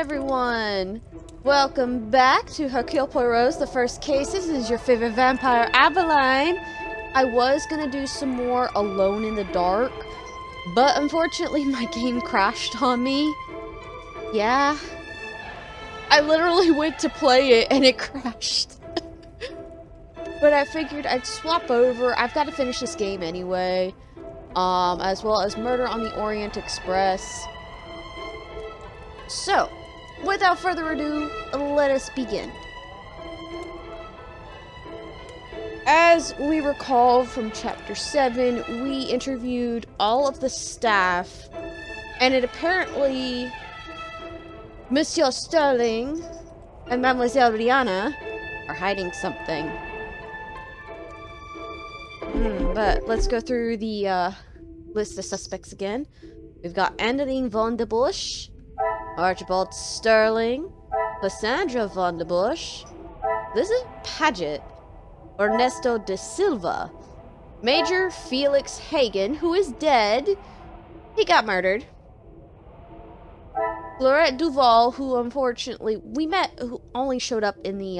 everyone! Welcome back to Hercule Poirot's The First Cases. This is your favorite vampire, Abeline. I was gonna do some more Alone in the Dark, but unfortunately my game crashed on me. Yeah. I literally went to play it and it crashed. But I figured I'd swap over. I've got to finish this game anyway. As well as Murder on the Orient Express. So, without further ado, let us begin. As we recall from Chapter 7, we interviewed all of the staff, and it apparently Monsieur Sterling and Mademoiselle Rihanna are hiding something. But let's go through the list of suspects again. We've got Andeline Von de Bush, Archibald Sterling, Cassandra Von de Bush, Lizzie Paget, Ernesto de Silva, Major Felix Hagen, who is dead. He got murdered. Florette Duval, who unfortunately we met, who only showed up in the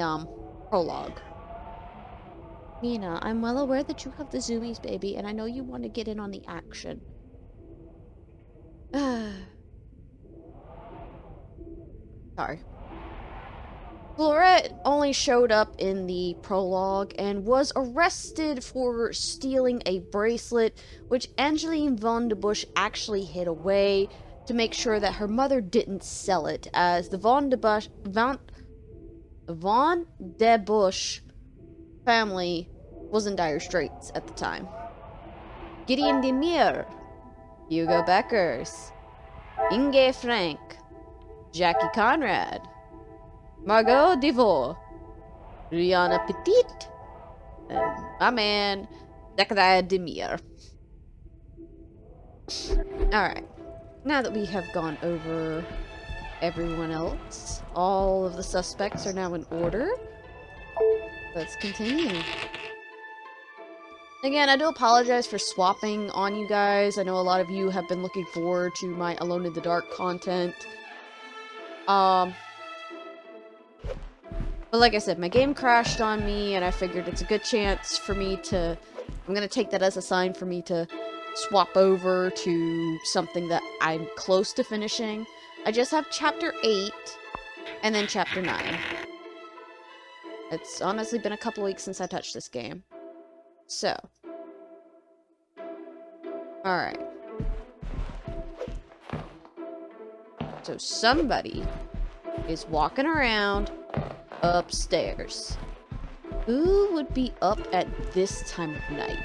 prologue. Mina, I'm well aware that you have the zoomies, baby, and I know you want to get in on the action. Sorry. Florette only showed up in the prologue and was arrested for stealing a bracelet, which Angeline Von de Bush actually hid away to make sure that her mother didn't sell it, as the Von de Bush family was in dire straits at the time. Gideon Demir, Hugo Beckers, Inge Frank, Jackie Conrad, Margot Devaux, Rihanna Petit, and my man, Zachariah Demir. Alright, now that we have gone over everyone else, all of the suspects are now in order. Let's continue. Again, I do apologize for swapping on you guys. I know a lot of you have been looking forward to my Alone in the Dark content. But like I said, my game crashed on me, and I figured it's a good chance for me to... I'm gonna take that as a sign for me to swap over to something that I'm close to finishing. I just have Chapter 8, and then Chapter 9. It's honestly been a couple weeks since I touched this game. So. Alright. So somebody is walking around upstairs. Who would be up at this time of night?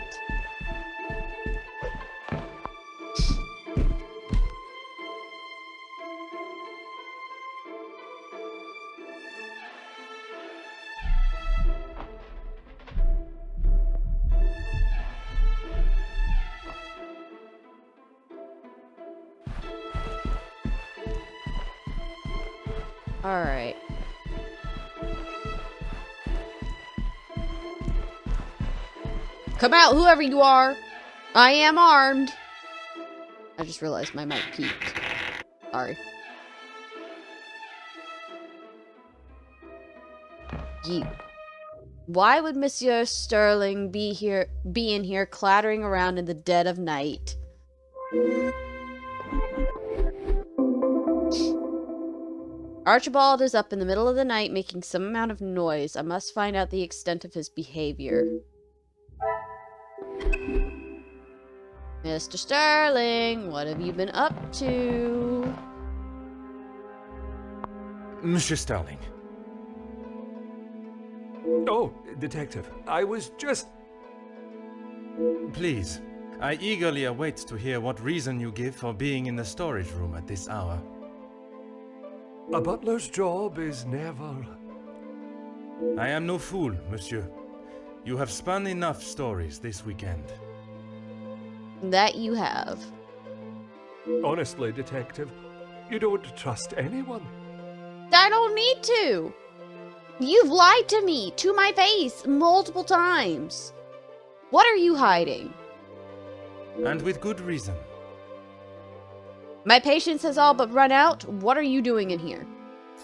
Alright. Come out, whoever you are! I am armed! I just realized my mic peaked. Sorry. You. Why would Monsieur Sterling be in here clattering around in the dead of night? Archibald is up in the middle of the night making some amount of noise. I must find out the extent of his behavior. Mr. Sterling, what have you been up to? Monsieur Sterling. Oh, Detective, I was just... Please, I eagerly await to hear what reason you give for being in the storage room at this hour. A butler's job is never... I am no fool, monsieur. You have spun enough stories this weekend. That you have. Honestly, Detective, you don't trust anyone. I don't need to! You've lied to me, to my face, multiple times. What are you hiding? And with good reason. My patience has all but run out. What are you doing in here?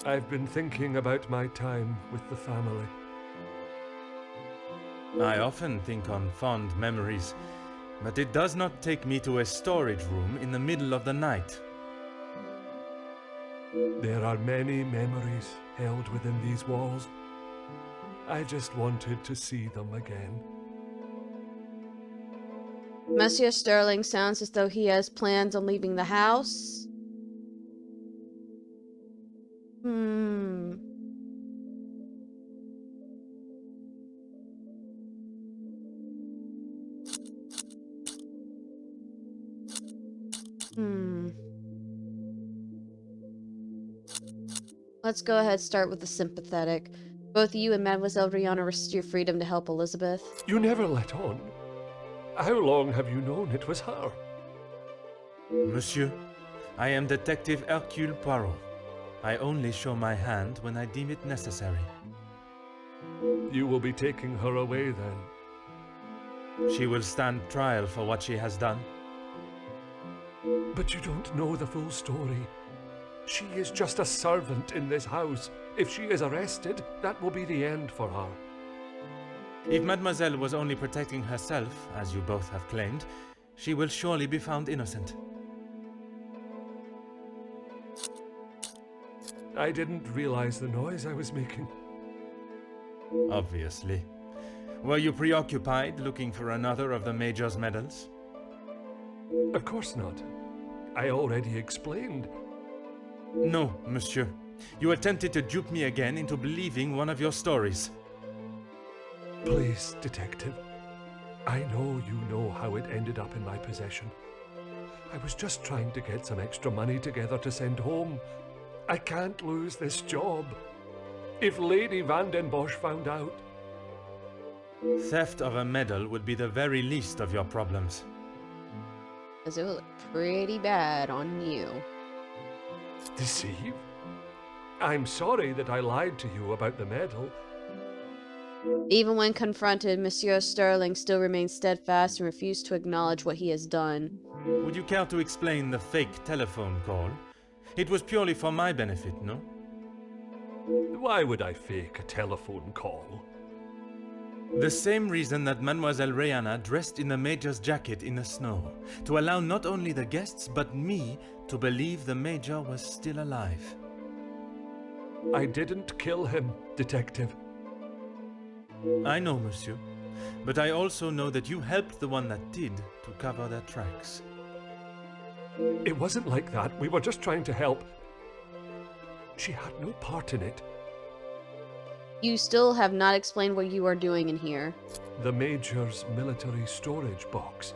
I've been thinking about my time with the family. I often think on fond memories, but it does not take me to a storage room in the middle of the night. There are many memories held within these walls. I just wanted to see them again. Monsieur Sterling sounds as though he has plans on leaving the house. Hmm. Let's go ahead and start with the sympathetic. Both you and Mademoiselle Rihanna risked your freedom to help Elizabeth. You never let on. How long have you known it was her? Monsieur, I am Detective Hercule Poirot. I only show my hand when I deem it necessary. You will be taking her away then. She will stand trial for what she has done. But you don't know the full story. She is just a servant in this house. If she is arrested, that will be the end for her. If Mademoiselle was only protecting herself, as you both have claimed, she will surely be found innocent. I didn't realize the noise I was making. Obviously. Were you preoccupied looking for another of the Major's medals? Of course not. I already explained. No, monsieur. You attempted to dupe me again into believing one of your stories. Please, detective. I know you know how it ended up in my possession. I was just trying to get some extra money together to send home. I can't lose this job. If Lady Van den Bosch found out... Theft of a medal would be the very least of your problems. Because it will look pretty bad on you. Deceive? I'm sorry that I lied to you about the medal. Even when confronted, Monsieur Sterling still remains steadfast and refused to acknowledge what he has done. Would you care to explain the fake telephone call? It was purely for my benefit, no? Why would I fake a telephone call? The same reason that Mademoiselle Rihanna dressed in the Major's jacket in the snow, to allow not only the guests but me to believe the Major was still alive. I didn't kill him, detective. I know, monsieur, but I also know that you helped the one that did to cover their tracks. It wasn't like that. We were just trying to help. She had no part in it. You still have not explained what you are doing in here. The Major's military storage box.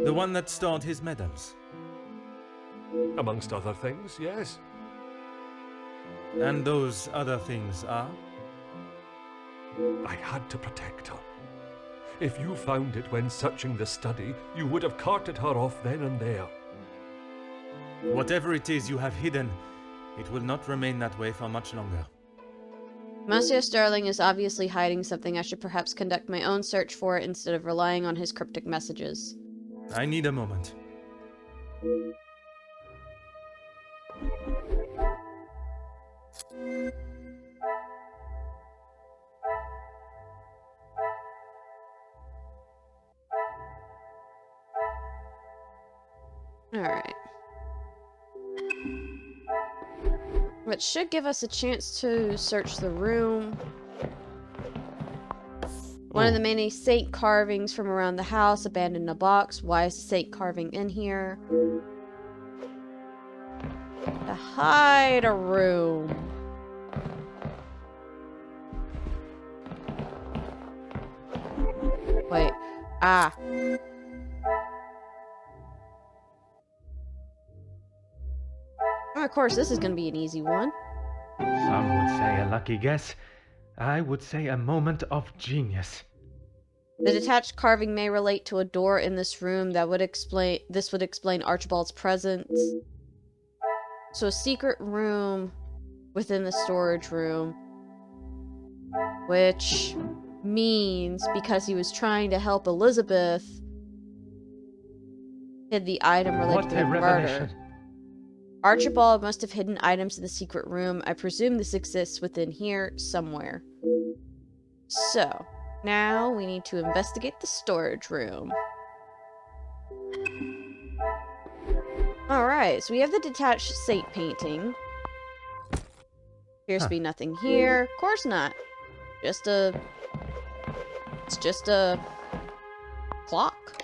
The one that stored his medals. Amongst other things, yes. And those other things are? I had to protect her. If you found it when searching the study, you would have carted her off then and there. Whatever it is you have hidden, it will not remain that way for much longer. Monsieur Sterling is obviously hiding something. I should perhaps conduct my own search for it instead of relying on his cryptic messages. I need a moment. Alright. Which should give us a chance to search the room. One of the many saint carvings from around the house, abandoned in a box. Why is the saint carving in here? To hide a room. Wait. Ah. Of course, this is going to be an easy one. Some would say a lucky guess. I would say a moment of genius. The detached carving may relate to a door in this room that would explain Archibald's presence. So a secret room within the storage room, which means because he was trying to help Elizabeth, hid the item related to the murder. Archibald must have hidden items in the secret room. I presume this exists within here somewhere. So, now we need to investigate the storage room. Alright, so we have the detached saint painting. Appears to be nothing here. Of course not. It's just a clock.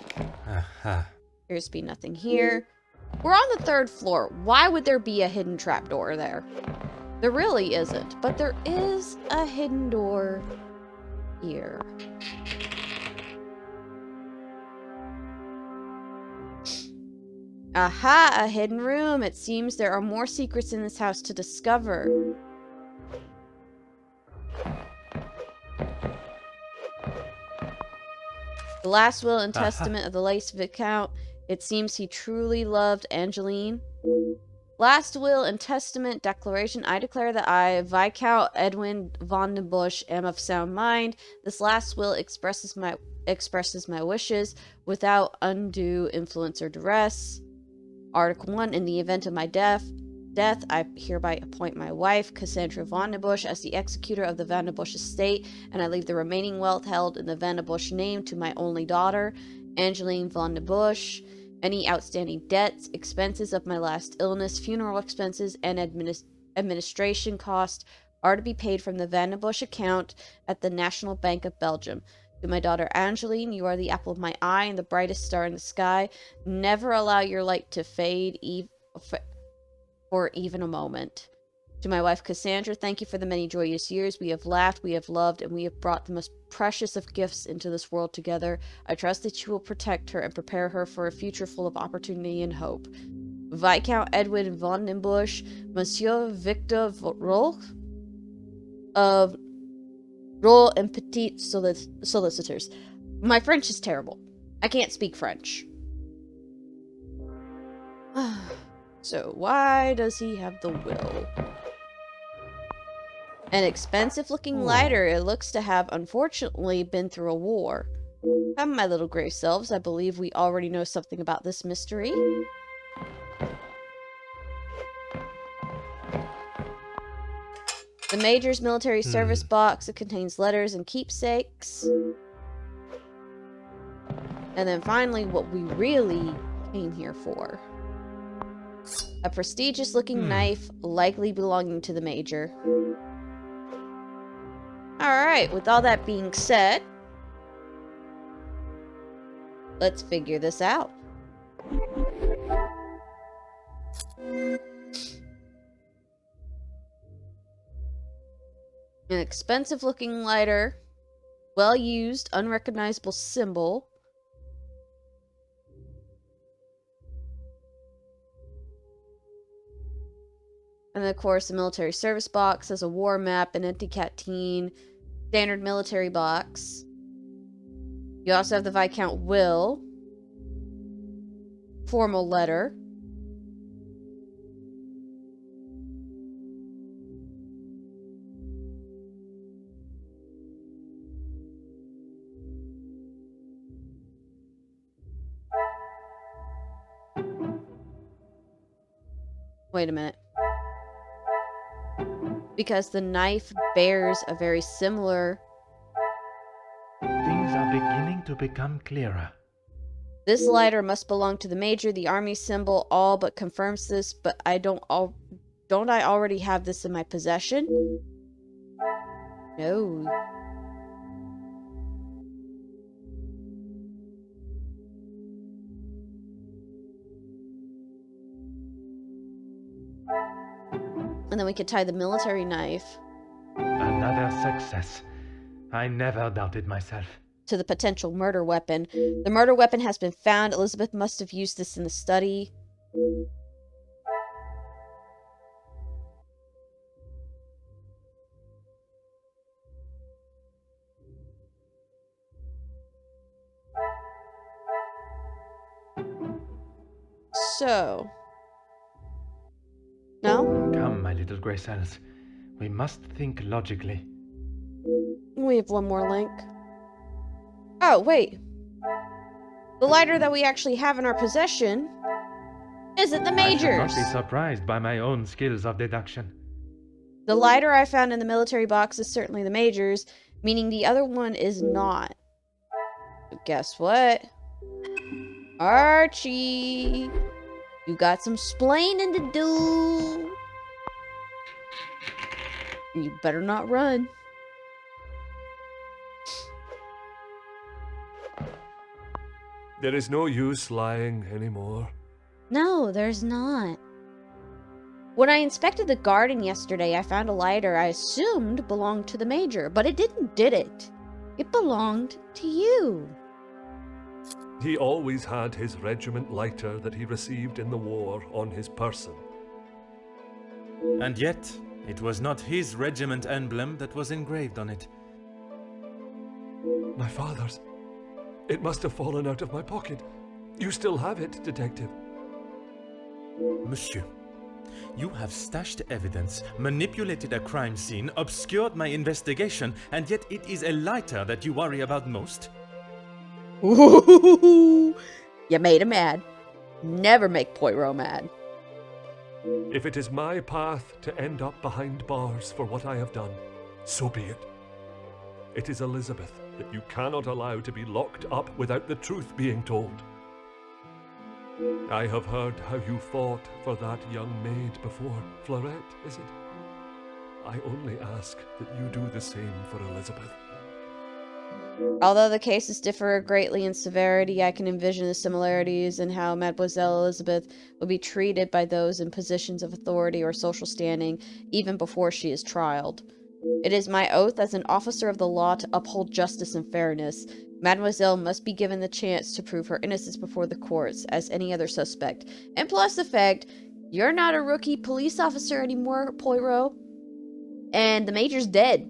Appears to be nothing here. We're on the 3rd floor. Why would there be a hidden trapdoor there? There really isn't, but there is a hidden door here. Aha, a hidden room. It seems there are more secrets in this house to discover. The last will and testament of the late Viscount. It seems he truly loved Angeline. Last will and testament declaration. I declare that I, Viscount Edwin von den Busch, am of sound mind. This last will expresses my wishes without undue influence or duress. Article 1. In the event of my death, I hereby appoint my wife, Cassandra von den Busch, as the executor of the Van den Busch estate, and I leave the remaining wealth held in the Van den Busch name to my only daughter, Angeline von den Busch. Any outstanding debts, expenses of my last illness, funeral expenses, and administration costs are to be paid from the Van den Busch account at the National Bank of Belgium. To my daughter Angeline, you are the apple of my eye and the brightest star in the sky. Never allow your light to fade for even a moment. To my wife Cassandra, thank you for the many joyous years. We have laughed, we have loved, and we have brought the most precious of gifts into this world together. I trust that you will protect her and prepare her for a future full of opportunity and hope. Viscount Edwin von den Busch, Monsieur Victor Roll of Roll and Petit Solicitors. My French is terrible. I can't speak French. So why does he have the will? An expensive-looking lighter. It looks to have, unfortunately, been through a war. Come, my little grave selves. I believe we already know something about this mystery. The Major's military service box. It contains letters and keepsakes. And then finally, what we really came here for. A prestigious-looking knife, likely belonging to the Major. Alright, with all that being said, let's figure this out. An expensive-looking lighter, well-used, unrecognizable symbol. And of course, the military service box has a war map, an empty canteen, standard military box. You also have the Viscount will, formal letter. Wait a minute. Because the knife bears a very similar... Things are beginning to become clearer. This lighter must belong to the Major. The army symbol all but confirms this, but don't I already have this in my possession? No. And then we could tie the military knife. Another success. I never doubted myself. To the potential murder weapon. The murder weapon has been found. Elizabeth must have used this in the study. So... No? Come, my little grey cells. We must think logically. We have one more link. Oh, wait. The lighter that we actually have in our possession Is it the I should not Major's? be surprised by my own skills of deduction. The lighter I found in the military box is certainly the Major's, meaning the other one is not. But guess what? Archie! You got some splaining to do! You better not run. There is no use lying anymore. No, there's not. When I inspected the garden yesterday, I found a lighter I assumed belonged to the Major, but it didn't, did it? It belonged to you. He always had his regiment lighter that he received in the war on his person. And yet, it was not his regiment emblem that was engraved on it. My father's. It must have fallen out of my pocket. You still have it, Detective. Monsieur, you have stashed evidence, manipulated a crime scene, obscured my investigation, and yet it is a lighter that you worry about most? Ooh, you made him mad. Never make Poirot mad. If it is my path to end up behind bars for what I have done, so be it. It is Elizabeth that you cannot allow to be locked up without the truth being told. I have heard how you fought for that young maid before. Florette, is it? I only ask that you do the same for Elizabeth. Although the cases differ greatly in severity, I can envision the similarities in how Mademoiselle Elizabeth will be treated by those in positions of authority or social standing, even before she is trialed. It is my oath as an officer of the law to uphold justice and fairness. Mademoiselle must be given the chance to prove her innocence before the courts, as any other suspect. And plus the fact, you're not a rookie police officer anymore, Poirot. And the Major's dead.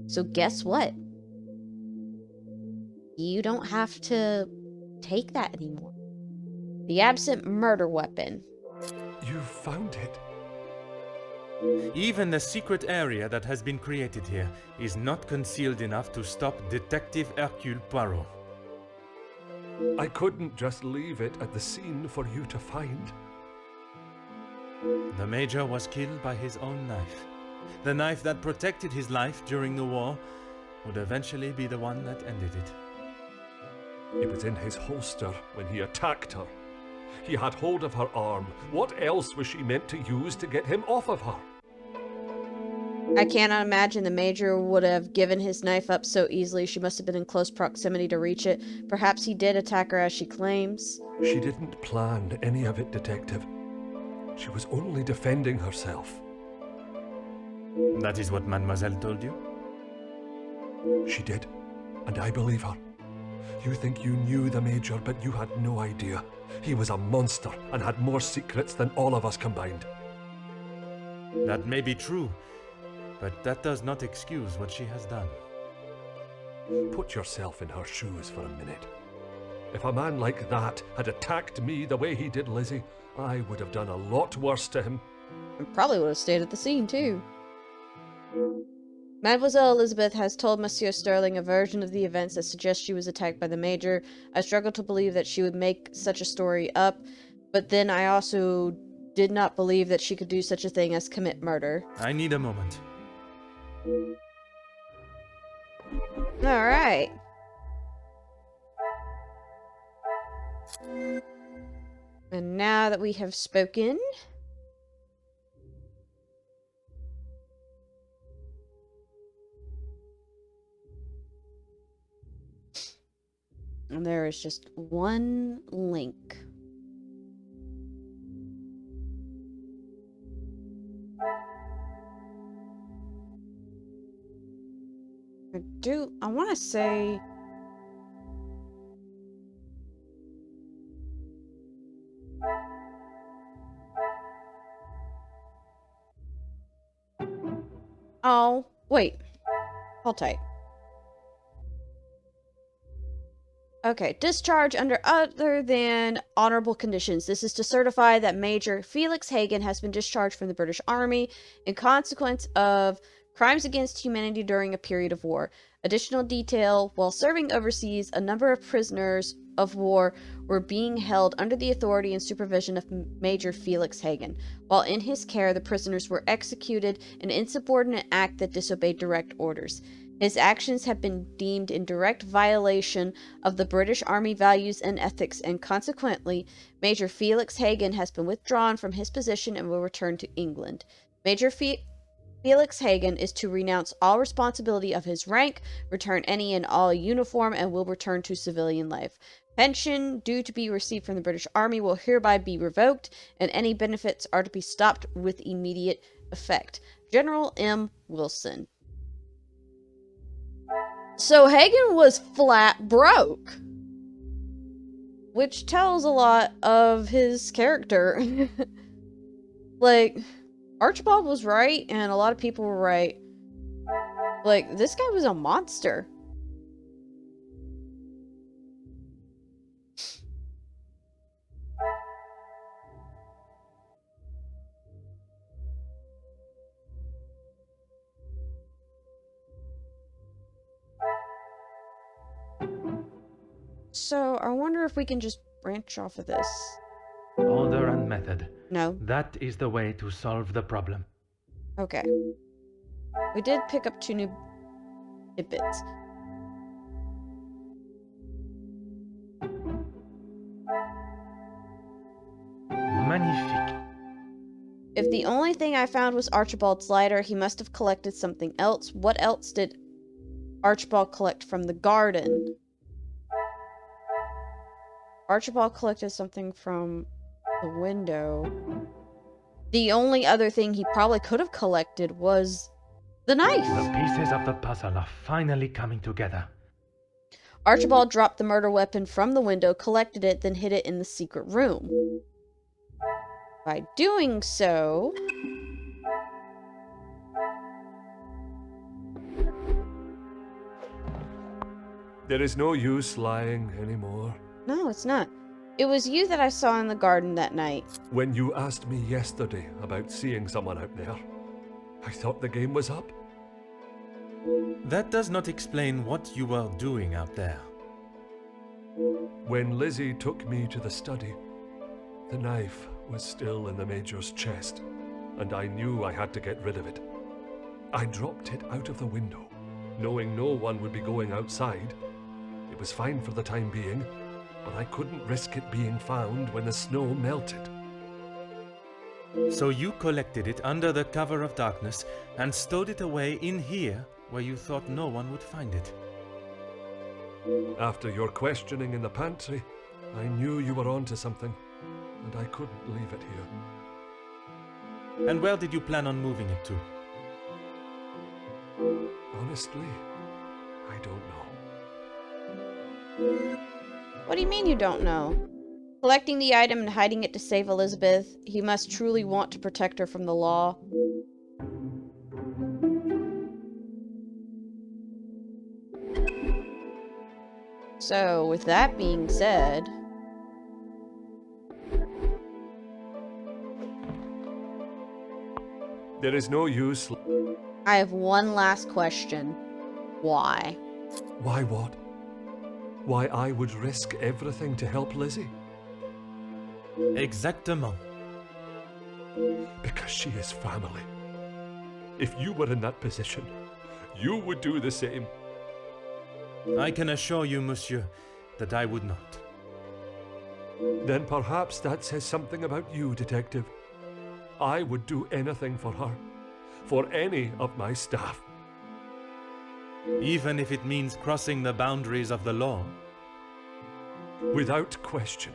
So guess what? You don't have to take that anymore. The absent murder weapon. You found it. Even the secret area that has been created here is not concealed enough to stop Detective Hercule Poirot. I couldn't just leave it at the scene for you to find. The Major was killed by his own knife. The knife that protected his life during the war would eventually be the one that ended it. It was in his holster when he attacked her. He had hold of her arm. What else was she meant to use to get him off of her? I cannot imagine the Major would have given his knife up so easily. She must have been in close proximity to reach it. Perhaps he did attack her as she claims. She didn't plan any of it, Detective. She was only defending herself. That is what Mademoiselle told you? She did, and I believe her. You think you knew the Major, but you had no idea. He was a monster and had more secrets than all of us combined. That may be true, but that does not excuse what she has done. Put yourself in her shoes for a minute. If a man like that had attacked me the way he did Lizzie, I would have done a lot worse to him. And probably would have stayed at the scene, too. Mademoiselle Elizabeth has told Monsieur Sterling a version of the events that suggests she was attacked by the Major. I struggle to believe that she would make such a story up, but then I also did not believe that she could do such a thing as commit murder. I need a moment. Alright. And now that we have spoken... and there is just one link. I want to say... oh, wait. Hold tight. Okay, discharge under other than honorable conditions. This is to certify that Major Felix Hagen has been discharged from the British Army in consequence of crimes against humanity during a period of war. Additional detail, while serving overseas, a number of prisoners of war were being held under the authority and supervision of Major Felix Hagen. While in his care, the prisoners were executed, an insubordinate act that disobeyed direct orders. His actions have been deemed in direct violation of the British Army values and ethics, and consequently, Major Felix Hagen has been withdrawn from his position and will return to England. Major Felix Hagen is to renounce all responsibility of his rank, return any and all uniform, and will return to civilian life. Pension due to be received from the British Army will hereby be revoked, and any benefits are to be stopped with immediate effect. General M. Wilson. So Hagen was flat broke, which tells a lot of his character. Like, Archibald was right, and a lot of people were right. Like, this guy was a monster. So, I wonder if we can just branch off of this. Order and method. No. That is the way to solve the problem. Okay. We did pick up 2 new tidbits. Magnifique. If the only thing I found was Archibald's lighter, he must have collected something else. What else did Archibald collect from the garden? Archibald collected something from the window. The only other thing he probably could have collected was the knife. The pieces of the puzzle are finally coming together. Archibald dropped the murder weapon from the window, collected it, then hid it in the secret room. By doing so... There is no use lying anymore. No, it's not. It was you that I saw in the garden that night. When you asked me yesterday about seeing someone out there, I thought the game was up. That does not explain what you were doing out there. When Lizzie took me to the study, the knife was still in the Major's chest, and I knew I had to get rid of it. I dropped it out of the window, knowing no one would be going outside. It was fine for the time being, but I couldn't risk it being found when the snow melted. So you collected it under the cover of darkness and stowed it away in here where you thought no one would find it. After your questioning in the pantry, I knew you were onto something, and I couldn't leave it here. And where did you plan on moving it to? Honestly, I don't know. What do you mean you don't know? Collecting the item and hiding it to save Elizabeth, he must truly want to protect her from the law. So, with that being said... There is no use. I have one last question. Why? Why what? Why I would risk everything to help Lizzie? Exactement. Because she is family. If you were in that position, you would do the same. I can assure you, monsieur, that I would not. Then perhaps that says something about you, Detective. I would do anything for her. For any of my staff. Even if it means crossing the boundaries of the law. Without question.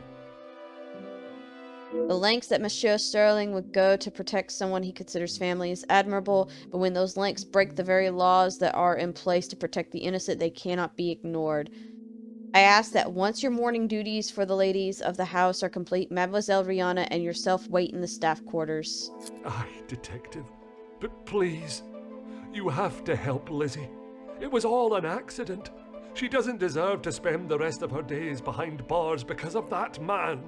The lengths that Monsieur Sterling would go to protect someone he considers family is admirable, but when those lengths break the very laws that are in place to protect the innocent, they cannot be ignored. I ask that once your morning duties for the ladies of the house are complete, Mademoiselle Rihanna and yourself wait in the staff quarters. Aye, Detective. But please, you have to help Lizzie. It was all an accident. She doesn't deserve to spend the rest of her days behind bars because of that man.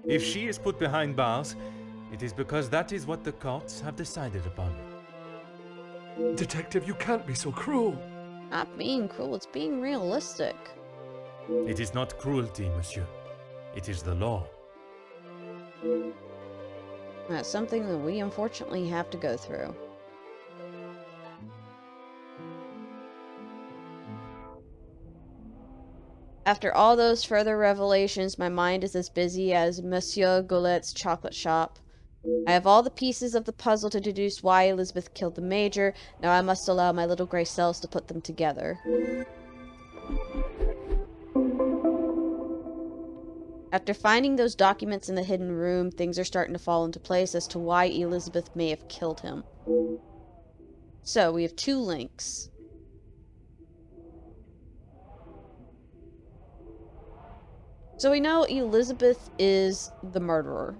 If she is put behind bars, it is because that is what the courts have decided upon. Detective, you can't be so cruel. Not being cruel, it's being realistic. It is not cruelty, monsieur. It is the law. That's something that we unfortunately have to go through. After all those further revelations, my mind is as busy as Monsieur Goulet's chocolate shop. I have all the pieces of the puzzle to deduce why Elizabeth killed the Major. Now I must allow my little grey cells to put them together. After finding those documents in the hidden room, things are starting to fall into place as to why Elizabeth may have killed him. So, we have 2 links. So we know Elizabeth is the murderer.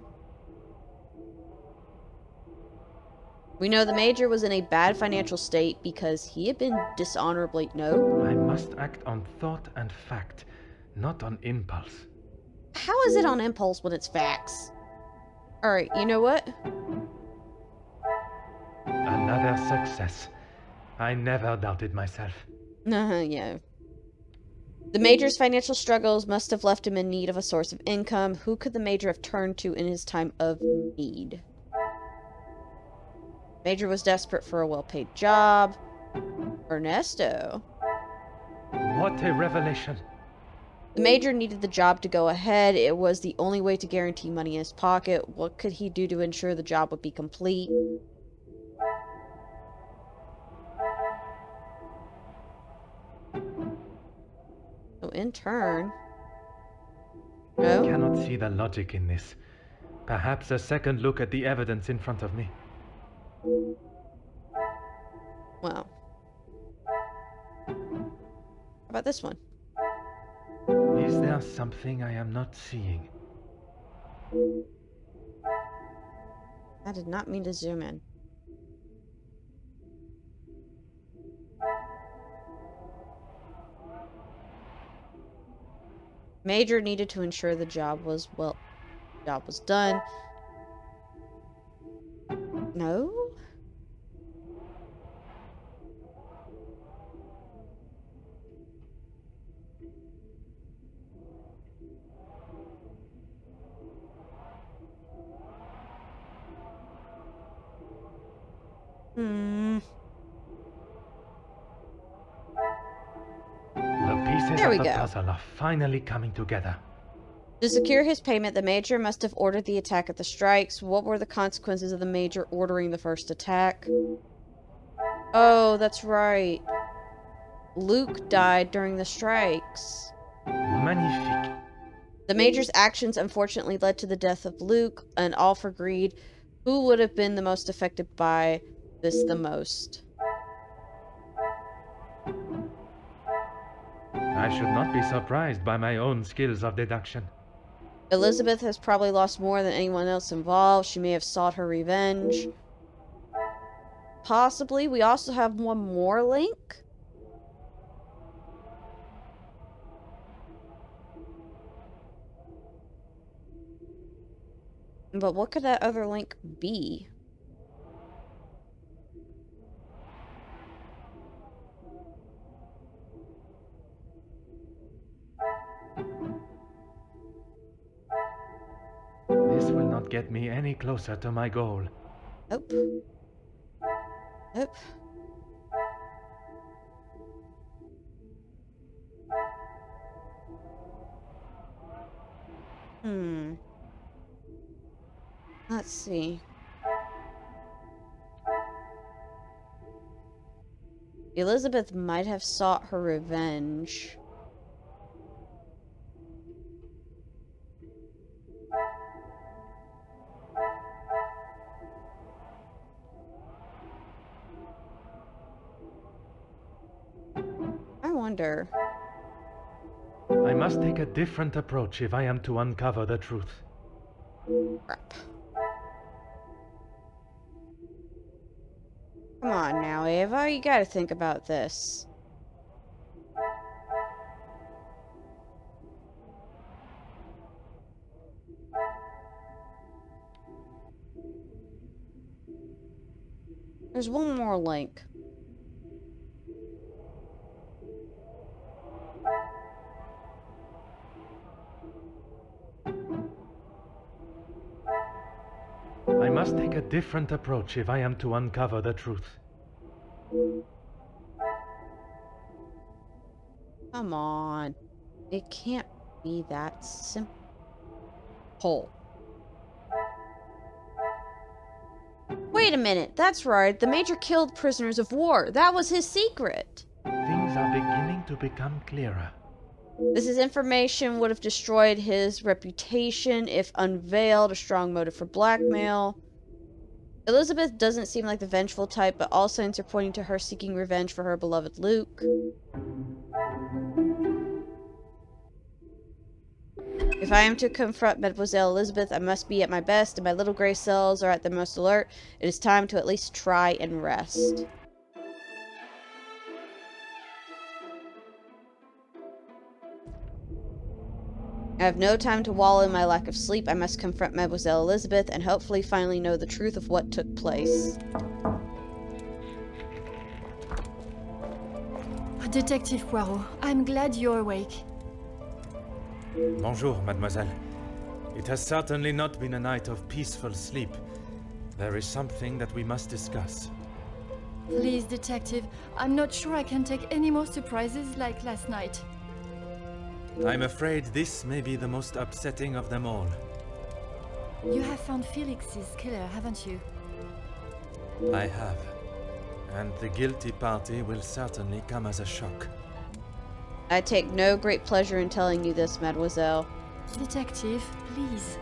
We know the Major was in a bad financial state because he had been dishonorably... No? I must act on thought and fact, not on impulse. How is it on impulse when it's facts? Alright, you know what? Another success. I never doubted myself. Yeah. The Major's financial struggles must have left him in need of a source of income. Who could the Major have turned to in his time of need? Major was desperate for a well-paid job. Ernesto. What a revelation. The Major needed the job to go ahead. It was the only way to guarantee money in his pocket. What could he do to ensure the job would be complete? So in turn... No? I cannot see the logic in this. Perhaps a second look at the evidence in front of me. Well. How about this one? Is there something I am not seeing? I did not mean to zoom in. Major needed to ensure the job was, done. No? The pieces There we of the go. puzzle are finally coming together. To secure his payment, the Major must have ordered the attack at the strikes. What were the consequences of the Major ordering the first attack? Oh, that's right. Luke died during the strikes. Magnifique. The Major's actions unfortunately led to the death of Luke, and all for greed. Who would have been the most affected by this the most? I should not be surprised by my own skills of deduction. Elizabeth has probably lost more than anyone else involved. She may have sought her revenge. Possibly. We also have one more link. But what could that other link be? This will not get me any closer to my goal. Nope. Nope. Let's see. Elizabeth might have sought her revenge. I wonder. I must take a different approach if I am to uncover the truth. Crap. Come on now, Ava. You gotta think about this. There's one more link. I must take a different approach if I am to uncover the truth. Come on. It can't be that simple. Wait a minute. That's right. The Major killed prisoners of war. That was his secret. Things are beginning to become clearer. This is information would have destroyed his reputation if unveiled, a strong motive for blackmail. Elizabeth doesn't seem like the vengeful type, but all signs are pointing to her seeking revenge for her beloved Luke. If I am to confront Mademoiselle Elizabeth, I must be at my best, and my little gray cells are at their most alert. It is time to at least try and rest. I have no time to wallow in my lack of sleep. I must confront Mademoiselle Elizabeth and hopefully finally know the truth of what took place. Detective Poirot, I'm glad you're awake. Bonjour, mademoiselle. It has certainly not been a night of peaceful sleep. There is something that we must discuss. Please, detective, I'm not sure I can take any more surprises like last night. I'm afraid this may be the most upsetting of them all. You have found Felix's killer, haven't you? I have. And the guilty party will certainly come as a shock. I take no great pleasure in telling you this, mademoiselle. Detective, please.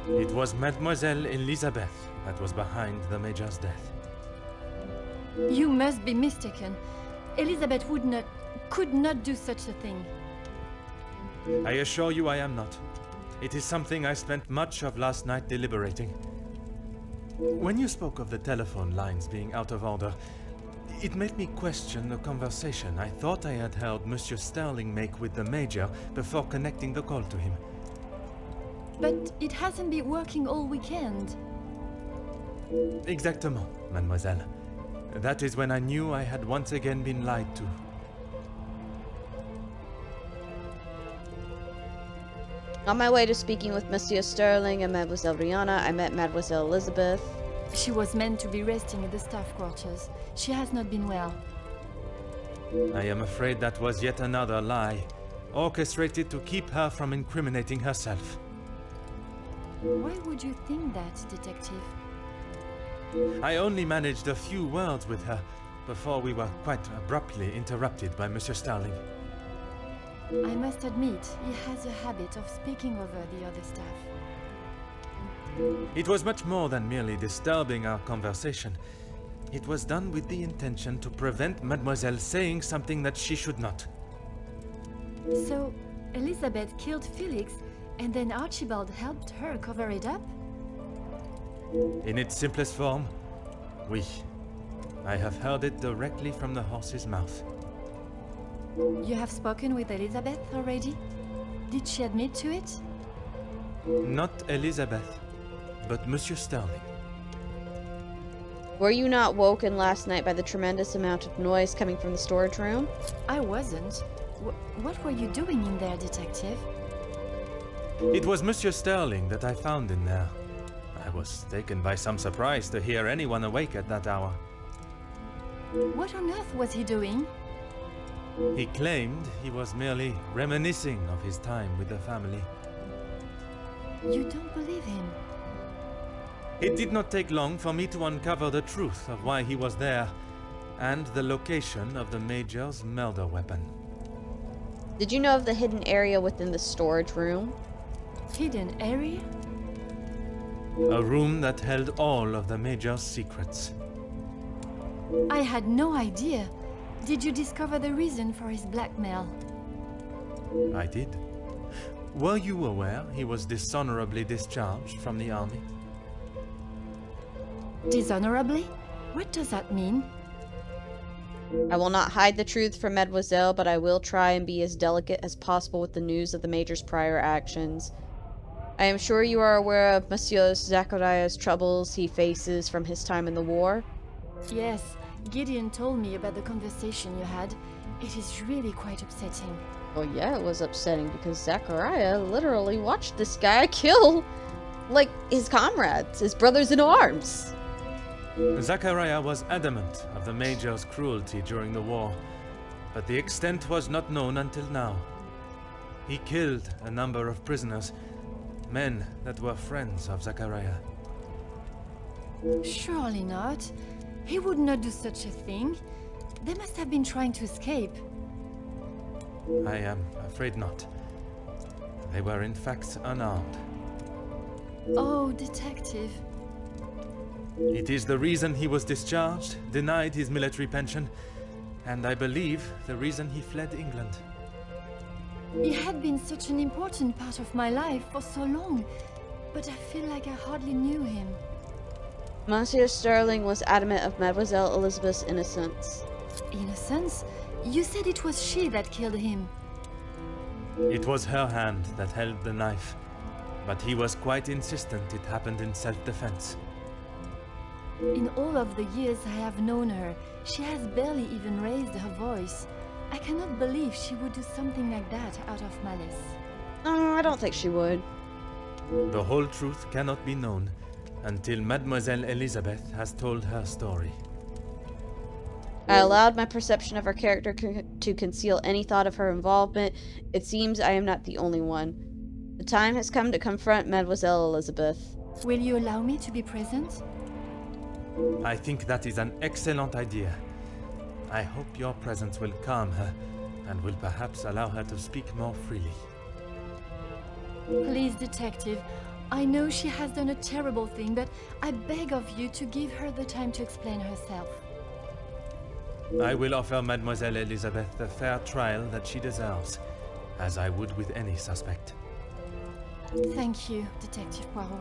It was Mademoiselle Elizabeth that was behind the Major's death. You must be mistaken. Elizabeth could not do such a thing. I assure you I am not. It is something I spent much of last night deliberating. When you spoke of the telephone lines being out of order, it made me question the conversation I thought I had heard Monsieur Sterling make with the Major before connecting the call to him. But it hasn't been working all weekend. Exactement, mademoiselle. That is when I knew I had once again been lied to. On my way to speaking with Monsieur Sterling and Mademoiselle Rihanna, I met Mademoiselle Elizabeth. She was meant to be resting in the staff quarters. She has not been well. I am afraid that was yet another lie, orchestrated to keep her from incriminating herself. Why would you think that, detective? I only managed a few words with her before we were quite abruptly interrupted by Monsieur Sterling. I must admit, he has a habit of speaking over the other staff. It was much more than merely disturbing our conversation. It was done with the intention to prevent Mademoiselle saying something that she should not. So, Elizabeth killed Felix, and then Archibald helped her cover it up? In its simplest form, oui. I have heard it directly from the horse's mouth. You have spoken with Elizabeth already? Did she admit to it? Not Elizabeth, but Monsieur Sterling. Were you not woken last night by the tremendous amount of noise coming from the storage room? I wasn't. What were you doing in there, detective? It was Monsieur Sterling that I found in there. I was taken by some surprise to hear anyone awake at that hour. What on earth was he doing? He claimed he was merely reminiscing of his time with the family. You don't believe him? It did not take long for me to uncover the truth of why he was there, and the location of the Major's murder weapon. Did you know of the hidden area within the storage room? Hidden area? A room that held all of the Major's secrets. I had no idea. Did you discover the reason for his blackmail? I did. Were you aware he was dishonorably discharged from the army? Dishonorably? What does that mean? I will not hide the truth from Mademoiselle, but I will try and be as delicate as possible with the news of the Major's prior actions. I am sure you are aware of Monsieur Zachariah's troubles he faces from his time in the war. Yes, Gideon told me about the conversation you had. It is really quite upsetting. Well, yeah, it was upsetting because Zachariah literally watched this guy kill like his comrades, his brothers in arms. Zachariah was adamant of the Major's cruelty during the war, but the extent was not known until now. He killed a number of prisoners, men that were friends of Zachariah. Surely not. He would not do such a thing. They must have been trying to escape. I am afraid not. They were in fact unarmed. Oh, detective. It is the reason he was discharged, denied his military pension, and I believe the reason he fled England. He had been such an important part of my life for so long, but I feel like I hardly knew him. Monsieur Sterling was adamant of Mademoiselle Elizabeth's innocence. Innocence? You said it was she that killed him. It was her hand that held the knife, but he was quite insistent it happened in self-defense. In all of the years I have known her, she has barely even raised her voice. I cannot believe she would do something like that out of malice. I don't think she would. The whole truth cannot be known until Mademoiselle Elizabeth has told her story. I allowed my perception of her character to conceal any thought of her involvement. It seems I am not the only one. The time has come to confront Mademoiselle Elizabeth. Will you allow me to be present? I think that is an excellent idea. I hope your presence will calm her and will perhaps allow her to speak more freely. Please, detective. I know she has done a terrible thing, but I beg of you to give her the time to explain herself. I will offer Mademoiselle Elizabeth the fair trial that she deserves, as I would with any suspect. Thank you, Detective Poirot.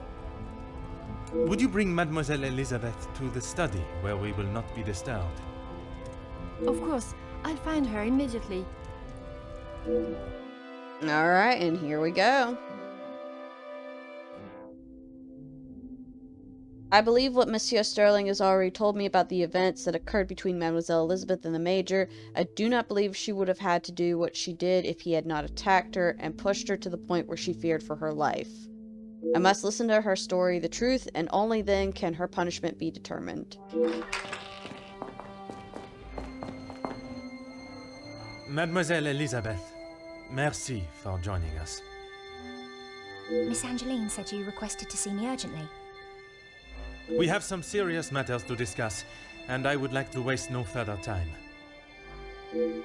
Would you bring Mademoiselle Elizabeth to the study, where we will not be disturbed? Of course, I'll find her immediately. Alright, and here we go. I believe what Monsieur Sterling has already told me about the events that occurred between Mademoiselle Elizabeth and the Major. I do not believe she would have had to do what she did if he had not attacked her and pushed her to the point where she feared for her life. I must listen to her story, the truth, and only then can her punishment be determined. Mademoiselle Elizabeth, merci for joining us. Miss Angeline said you requested to see me urgently. We have some serious matters to discuss, and I would like to waste no further time.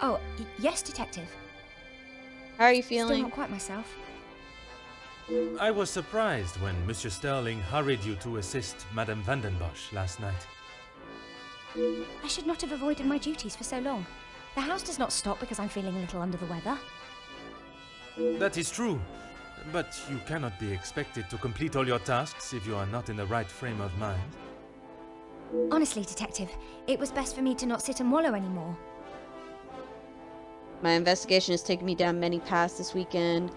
Oh, yes, Detective. How are you Still feeling? not quite myself. I was surprised when Monsieur Sterling hurried you to assist Madame Vandenbosch last night. I should not have avoided my duties for so long. The house does not stop because I'm feeling a little under the weather. That is true, but you cannot be expected to complete all your tasks if you are not in the right frame of mind. Honestly, Detective, it was best for me to not sit and wallow anymore. My investigation has taken me down many paths this weekend.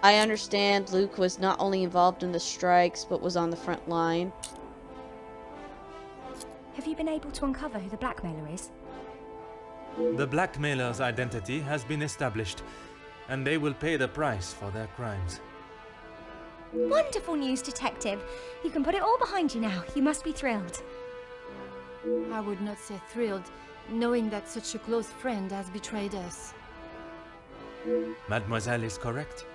I understand Luke was not only involved in the strikes, but was on the front line. Have you been able to uncover who the blackmailer is? The blackmailer's identity has been established, and they will pay the price for their crimes. Wonderful news, Detective. You can put it all behind you now. You must be thrilled. I would not say thrilled, knowing that such a close friend has betrayed us. Mademoiselle is correct.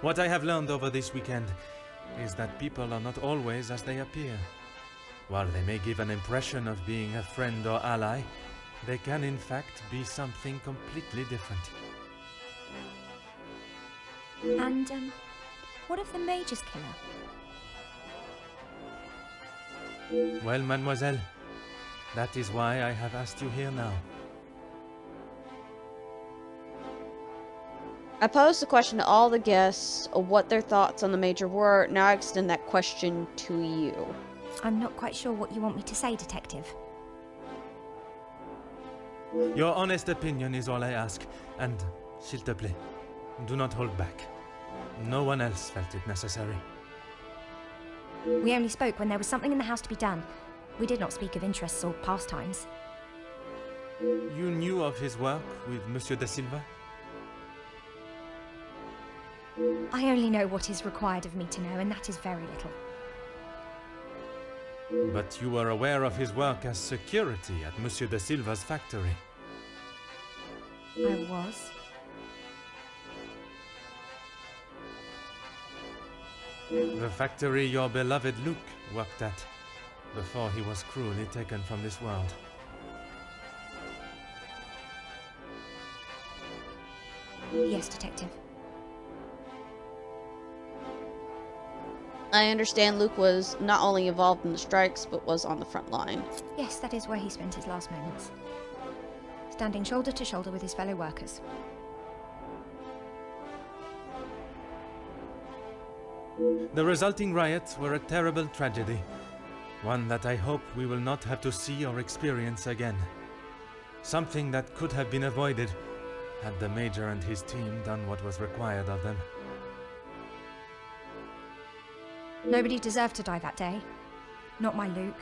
What I have learned over this weekend is that people are not always as they appear. While they may give an impression of being a friend or ally, they can in fact be something completely different. And, what of the Major's killer? Well, mademoiselle, that is why I have asked you here now. I posed the question to all the guests of what their thoughts on the Major were. Now I extend that question to you. I'm not quite sure what you want me to say, Detective. Your honest opinion is all I ask, and, s'il te plaît, do not hold back. No one else felt it necessary. We only spoke when there was something in the house to be done. We did not speak of interests or pastimes. You knew of his work with Monsieur de Silva? I only know what is required of me to know, and that is very little. But you were aware of his work as security at Monsieur de Silva's factory. I was. The factory your beloved Luke worked at, before he was cruelly taken from this world. Yes, Detective. I understand Luke was not only involved in the strikes, but was on the front line. Yes, that is where he spent his last moments. Standing shoulder to shoulder with his fellow workers. The resulting riots were a terrible tragedy, one that I hope we will not have to see or experience again. Something that could have been avoided had the Major and his team done what was required of them. Nobody deserved to die that day. Not my Luke.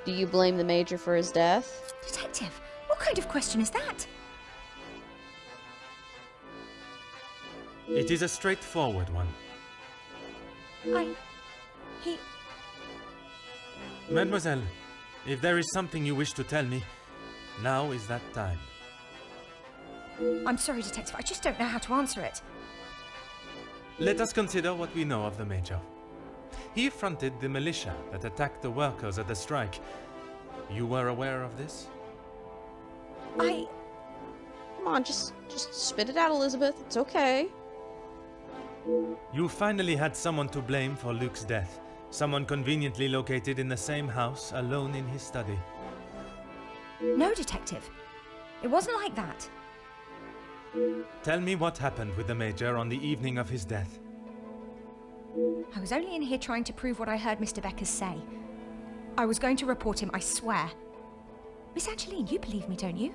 Do you blame the Major for his death? Detective, what kind of question is that? It is a straightforward one. He... Mademoiselle, if there is something you wish to tell me, now is that time. I'm sorry, Detective, I just don't know how to answer it. Let us consider what we know of the Major. He fronted the militia that attacked the workers at the strike. You were aware of this? Come on, just spit it out, Elizabeth. It's okay. You finally had someone to blame for Luke's death. Someone conveniently located in the same house, alone in his study. No, Detective. It wasn't like that. Tell me what happened with the Major on the evening of his death. I was only in here trying to prove what I heard Mr. Beckers say. I was going to report him, I swear. Miss Angeline, you believe me, don't you?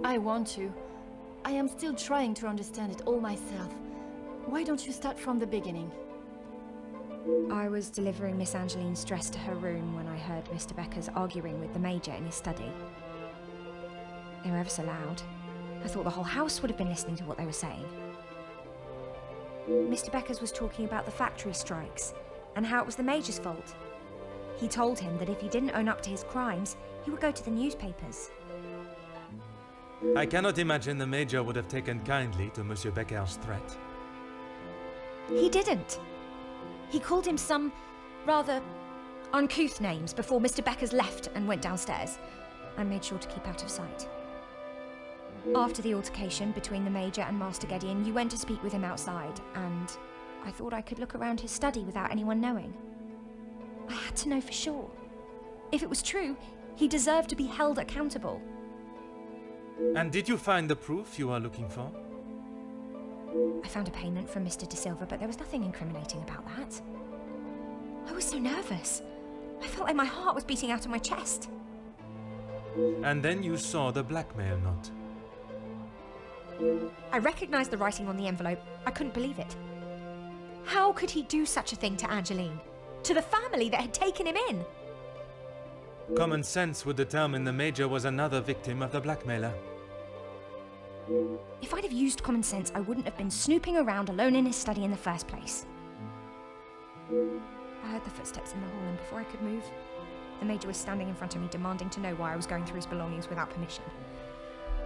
I want to. I am still trying to understand it all myself. Why don't you start from the beginning? I was delivering Miss Angeline's dress to her room when I heard Mr. Beckers arguing with the Major in his study. They were ever so loud. I thought the whole house would have been listening to what they were saying. Mr. Beckers was talking about the factory strikes and how it was the Major's fault. He told him that if he didn't own up to his crimes, he would go to the newspapers. I cannot imagine the Major would have taken kindly to Monsieur Becker's threat. He didn't. He called him some rather uncouth names before Mr. Beckers left and went downstairs. I made sure to keep out of sight. After the altercation between the Major and Master Gideon, you went to speak with him outside, and I thought I could look around his study without anyone knowing. I had to know for sure. If it was true, he deserved to be held accountable. And did you find the proof you are looking for? I found a payment from Mr. De Silva, but there was nothing incriminating about that. I was so nervous. I felt like my heart was beating out of my chest. And then you saw the blackmail note. I recognized the writing on the envelope. I couldn't believe it. How could he do such a thing to Angeline? To the family that had taken him in? Common sense would determine the Major was another victim of the blackmailer. If I'd have used common sense, I wouldn't have been snooping around alone in his study in the first place. I heard the footsteps in the hall, and before I could move, the Major was standing in front of me, demanding to know why I was going through his belongings without permission.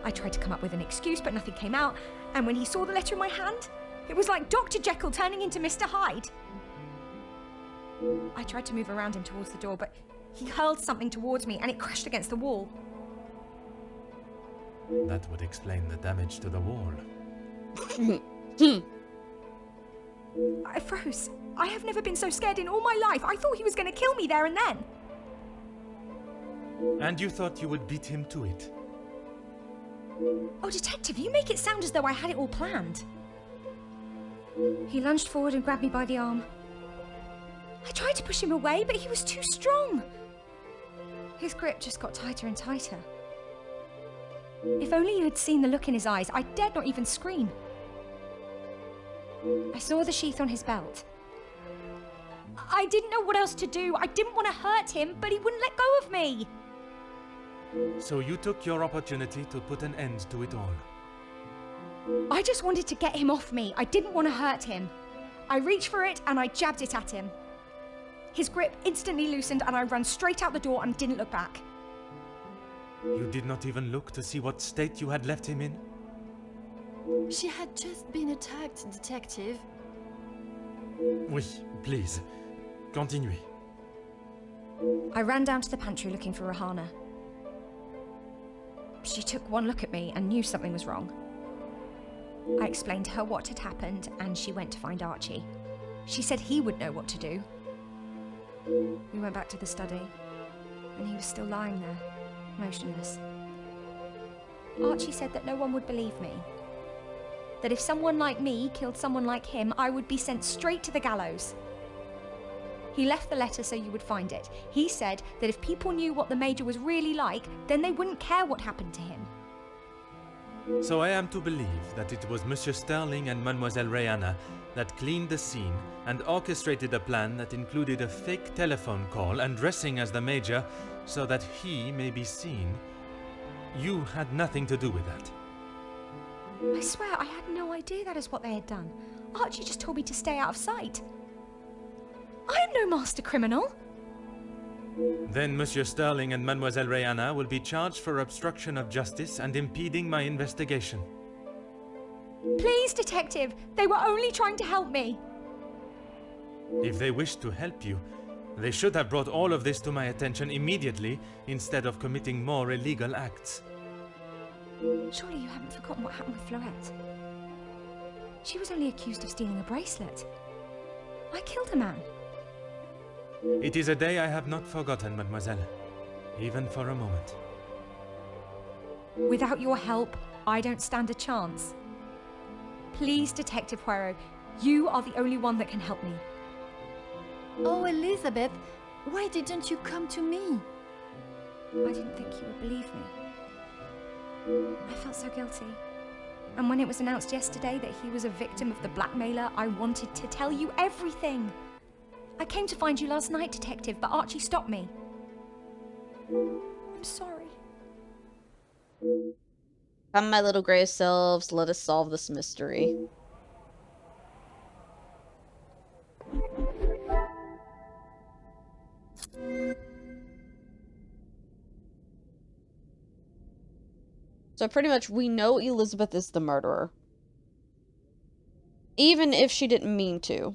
I tried to come up with an excuse, but nothing came out, and when he saw the letter in my hand, it was like Dr. Jekyll turning into Mr. Hyde. I tried to move around him towards the door, but he hurled something towards me, and it crashed against the wall. That would explain the damage to the wall. I froze. I have never been so scared in all my life. I thought he was going to kill me there and then. And you thought you would beat him to it? Oh, Detective, you make it sound as though I had it all planned. He lunged forward and grabbed me by the arm. I tried to push him away, but he was too strong. His grip just got tighter and tighter. If only you had seen the look in his eyes, I dared not even scream. I saw the sheath on his belt. I didn't know what else to do. I didn't want to hurt him, but he wouldn't let go of me. So you took your opportunity to put an end to it all. I just wanted to get him off me. I didn't want to hurt him. I reached for it and I jabbed it at him. His grip instantly loosened and I ran straight out the door and didn't look back. You did not even look to see what state you had left him in? She had just been attacked, Detective. Oui, please. Continuez. I ran down to the pantry looking for Rahana. She took one look at me and knew something was wrong. I explained to her what had happened and she went to find Archie. She said he would know what to do. We went back to the study and he was still lying there, motionless. Archie said that no one would believe me. That if someone like me killed someone like him, I would be sent straight to the gallows. He left the letter so you would find it. He said that if people knew what the Major was really like, then they wouldn't care what happened to him. So I am to believe that it was Monsieur Sterling and Mademoiselle Rihanna that cleaned the scene and orchestrated a plan that included a fake telephone call and dressing as the Major so that he may be seen. You had nothing to do with that. I swear I had no idea that is what they had done. Archie just told me to stay out of sight. I am no master criminal. Then Monsieur Sterling and Mademoiselle Rihanna will be charged for obstruction of justice and impeding my investigation. Please, Detective, they were only trying to help me. If they wished to help you, they should have brought all of this to my attention immediately instead of committing more illegal acts. Surely you haven't forgotten what happened with Florette. She was only accused of stealing a bracelet. I killed a man. It is a day I have not forgotten, mademoiselle, even for a moment. Without your help, I don't stand a chance. Please, Detective Poirot, you are the only one that can help me. Oh, Elizabeth, why didn't you come to me? I didn't think you would believe me. I felt so guilty. And when it was announced yesterday that he was a victim of the blackmailer, I wanted to tell you everything. I came to find you last night, Detective, but Archie stopped me. I'm sorry. Come, my little grey selves, let us solve this mystery. So pretty much we know Elizabeth is the murderer. Even if she didn't mean to.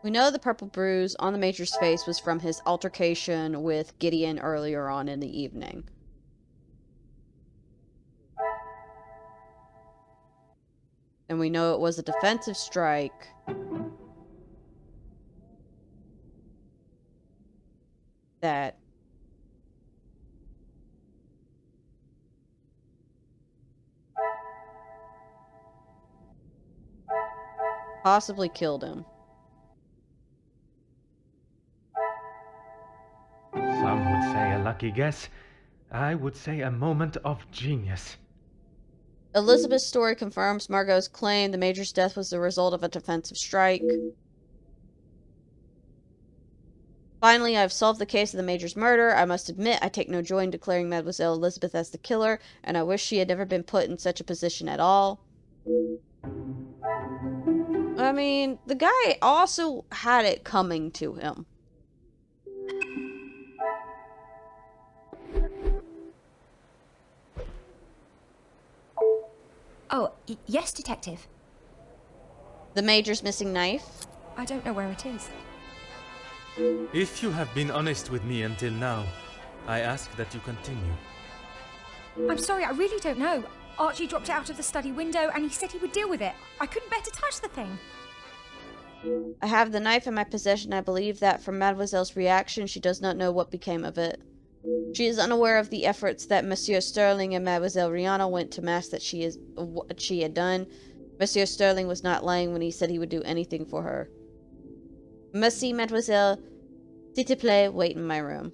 We know the purple bruise on the Major's face was from his altercation with Gideon earlier on in the evening. And we know it was a defensive strike. That possibly killed him. Some would say a lucky guess. I would say a moment of genius. Elizabeth's story confirms Margot's claim the Major's death was the result of a defensive strike. Finally, I've solved the case of the Major's murder. I must admit, I take no joy in declaring Mademoiselle Elizabeth as the killer, and I wish she had never been put in such a position at all. I mean, the guy also had it coming to him. Oh, yes, Detective. The Major's missing knife? I don't know where it is. If you have been honest with me until now, I ask that you continue. I'm sorry, I really don't know. Archie dropped it out of the study window and he said he would deal with it. I couldn't bear to touch the thing. I have the knife in my possession. I believe that from Mademoiselle's reaction, she does not know what became of it. She is unaware of the efforts that Monsieur Sterling and Mademoiselle Rihanna went to mask that she had done. Monsieur Sterling was not lying when he said he would do anything for her. Merci, Mademoiselle. S'il te plaît, wait in my room.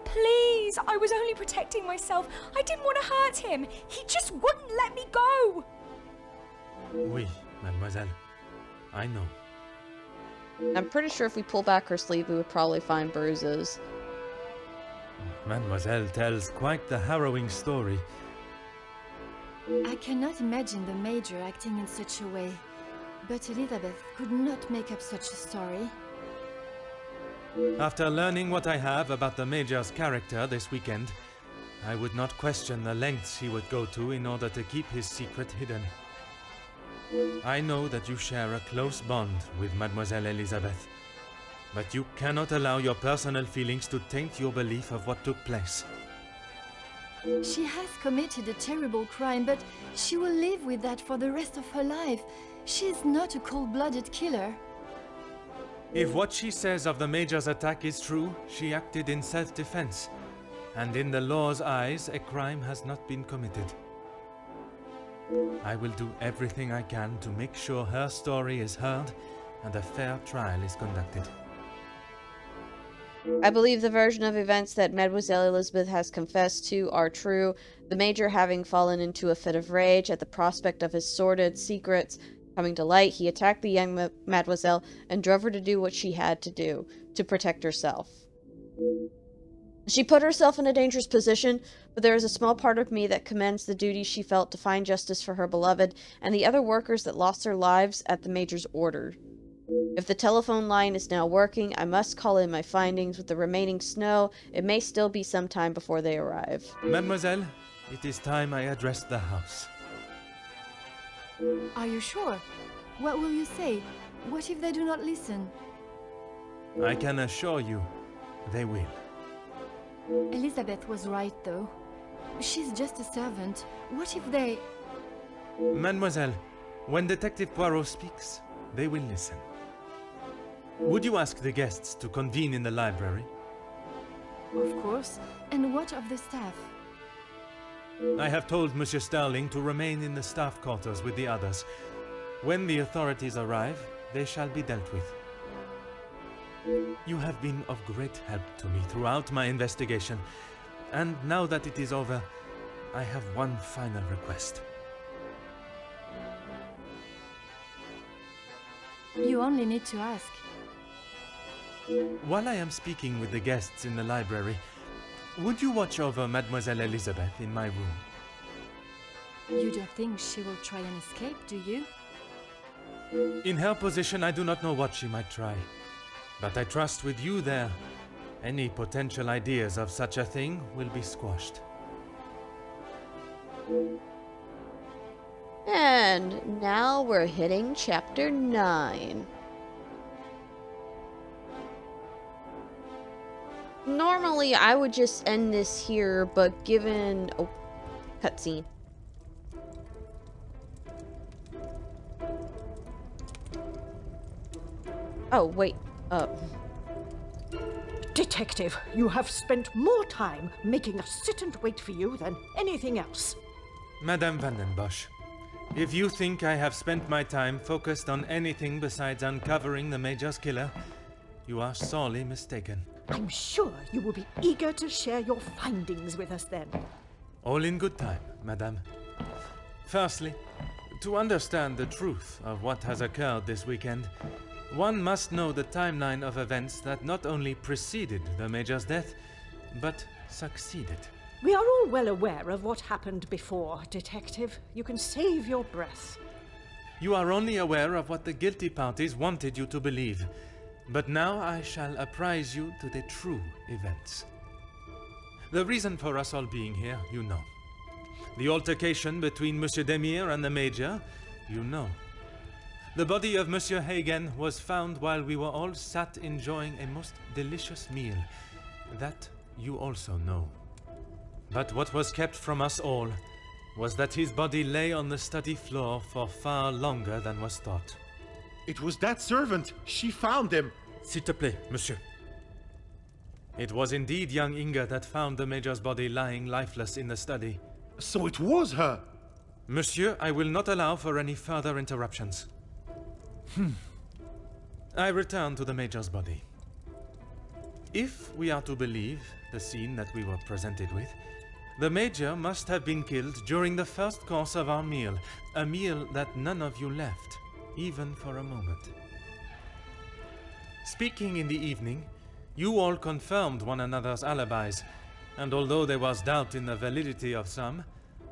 Please, I was only protecting myself. I didn't want to hurt him. He just wouldn't let me go. Oui, mademoiselle. I know. I'm pretty sure if we pull back her sleeve, we would probably find bruises. Mademoiselle tells quite the harrowing story. I cannot imagine the Major acting in such a way, but Elizabeth could not make up such a story. After learning what I have about the Major's character this weekend, I would not question the lengths he would go to in order to keep his secret hidden. I know that you share a close bond with Mademoiselle Elizabeth, but you cannot allow your personal feelings to taint your belief of what took place. She has committed a terrible crime, but she will live with that for the rest of her life. She is not a cold-blooded killer. If what she says of the Major's attack is true, she acted in self-defense, and in the law's eyes, a crime has not been committed. I will do everything I can to make sure her story is heard and a fair trial is conducted. I believe the version of events that Mademoiselle Elizabeth has confessed to are true, the Major having fallen into a fit of rage at the prospect of his sordid secrets coming to light. He attacked the young Mademoiselle and drove her to do what she had to do to protect herself. She put herself in a dangerous position, but there is a small part of me that commends the duty she felt to find justice for her beloved and the other workers that lost their lives at the Major's order. If the telephone line is now working, I must call in my findings. With the remaining snow, it may still be some time before they arrive. Mademoiselle, it is time I addressed the house. Are you sure? What will you say? What if they do not listen? I can assure you, they will. Elizabeth was right, though. She's just a servant. What if they... Mademoiselle, when Detective Poirot speaks, they will listen. Would you ask the guests to convene in the library? Of course. And what of the staff? I have told Monsieur Starling to remain in the staff quarters with the others. When the authorities arrive, they shall be dealt with. You have been of great help to me throughout my investigation, and now that it is over, I have one final request. You only need to ask. While I am speaking with the guests in the library, would you watch over Mademoiselle Elizabeth in my room? You don't think she will try and escape, do you? In her position, I do not know what she might try. But I trust with you there, any potential ideas of such a thing will be squashed. And now we're hitting chapter 9. Normally, I would just end this here, but given... Oh, cutscene. Oh, wait. Detective, you have spent more time making us sit and wait for you than anything else. Madame Van den Bosch, if you think I have spent my time focused on anything besides uncovering the Major's killer, you are sorely mistaken. I'm sure you will be eager to share your findings with us then. All in good time, Madame. Firstly, to understand the truth of what has occurred this weekend, one must know the timeline of events that not only preceded the Major's death, but succeeded. We are all well aware of what happened before, Detective. You can save your breath. You are only aware of what the guilty parties wanted you to believe, but now I shall apprise you to the true events. The reason for us all being here, you know. The altercation between Monsieur Demire and the Major, you know. The body of Monsieur Hagen was found while we were all sat enjoying a most delicious meal. That you also know. But what was kept from us all was that his body lay on the study floor for far longer than was thought. It was that servant. She found him. S'il te plaît, monsieur. It was indeed young Inga that found the Major's body lying lifeless in the study. So it was her. Monsieur, I will not allow for any further interruptions. I return to the Major's body. If we are to believe the scene that we were presented with, the Major must have been killed during the first course of our meal, a meal that none of you left, even for a moment. Speaking in the evening, you all confirmed one another's alibis, and although there was doubt in the validity of some,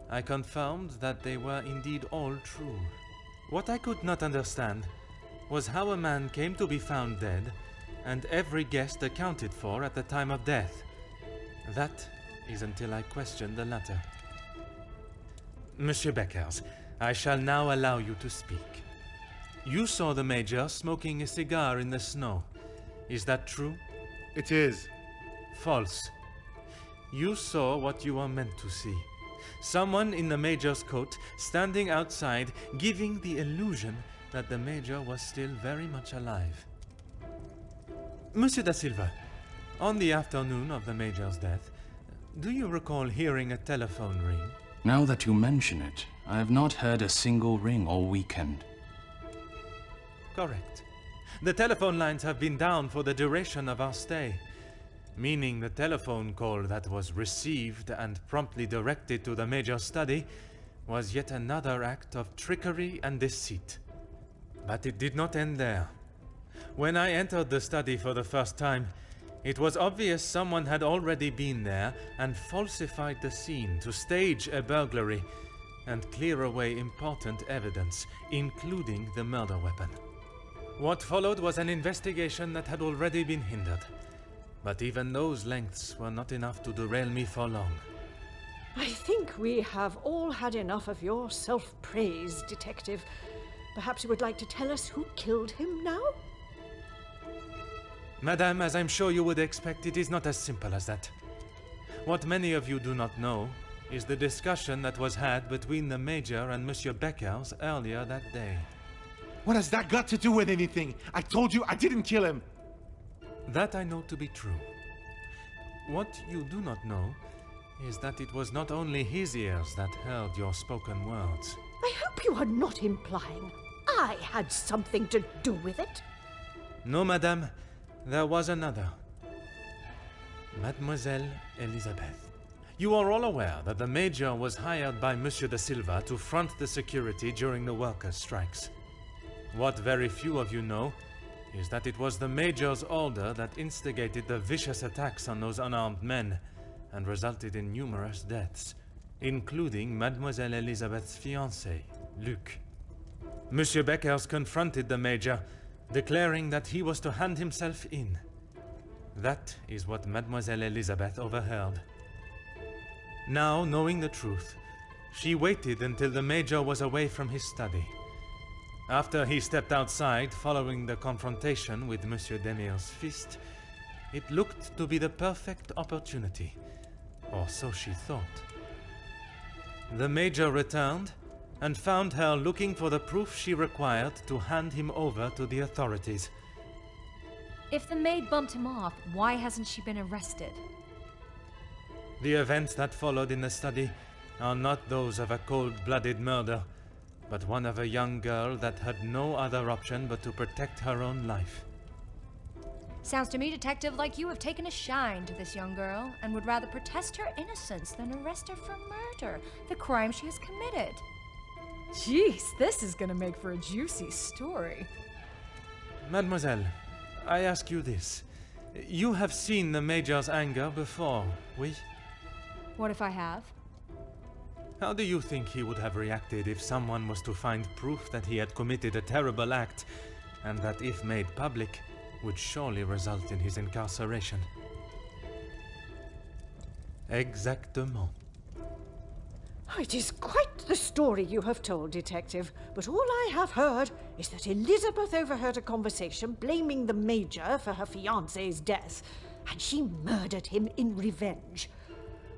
I confirmed that they were indeed all true. What I could not understand was how a man came to be found dead, and every guest accounted for at the time of death. That is until I questioned the latter. Monsieur Beckers, I shall now allow you to speak. You saw the Major smoking a cigar in the snow. Is that true? It is. False. You saw what you were meant to see. Someone in the Major's coat standing outside, giving the illusion that the Major was still very much alive. Monsieur da Silva, on the afternoon of the Major's death, do you recall hearing a telephone ring? Now that you mention it, I have not heard a single ring all weekend. Correct. The telephone lines have been down for the duration of our stay, meaning the telephone call that was received and promptly directed to the Major's study was yet another act of trickery and deceit. But it did not end there. When I entered the study for the first time, it was obvious someone had already been there and falsified the scene to stage a burglary and clear away important evidence, including the murder weapon. What followed was an investigation that had already been hindered. But even those lengths were not enough to derail me for long. I think we have all had enough of your self-praise, Detective. Perhaps you would like to tell us who killed him now? Madame, as I'm sure you would expect, it is not as simple as that. What many of you do not know is the discussion that was had between the Major and Monsieur Beckers earlier that day. What has that got to do with anything? I told you I didn't kill him. That I know to be true. What you do not know is that it was not only his ears that heard your spoken words. I hope you are not implying I had something to do with it. No, madame, there was another. Mademoiselle Elisabeth. You are all aware that the Major was hired by Monsieur da Silva to front the security during the workers' strikes. What very few of you know is that it was the Major's order that instigated the vicious attacks on those unarmed men and resulted in numerous deaths, including Mademoiselle Elisabeth's fiancé, Luc. Monsieur Beckers confronted the Major, declaring that he was to hand himself in. That is what Mademoiselle Elisabeth overheard. Now, knowing the truth, she waited until the Major was away from his study. After he stepped outside following the confrontation with Monsieur Demir's fist, it looked to be the perfect opportunity, or so she thought. The Major returned and found her looking for the proof she required to hand him over to the authorities. If the maid bumped him off, why hasn't she been arrested? The events that followed in the study are not those of a cold-blooded murder, but one of a young girl that had no other option but to protect her own life. Sounds to me, Detective, like you have taken a shine to this young girl and would rather protest her innocence than arrest her for murder, the crime she has committed. Jeez, this is gonna make for a juicy story. Mademoiselle, I ask you this. You have seen the Major's anger before, oui? What if I have? How do you think he would have reacted if someone was to find proof that he had committed a terrible act, and that if made public, would surely result in his incarceration? Exactement. It is quite the story you have told, Detective, but all I have heard is that Elizabeth overheard a conversation blaming the Major for her fiancé's death, and she murdered him in revenge.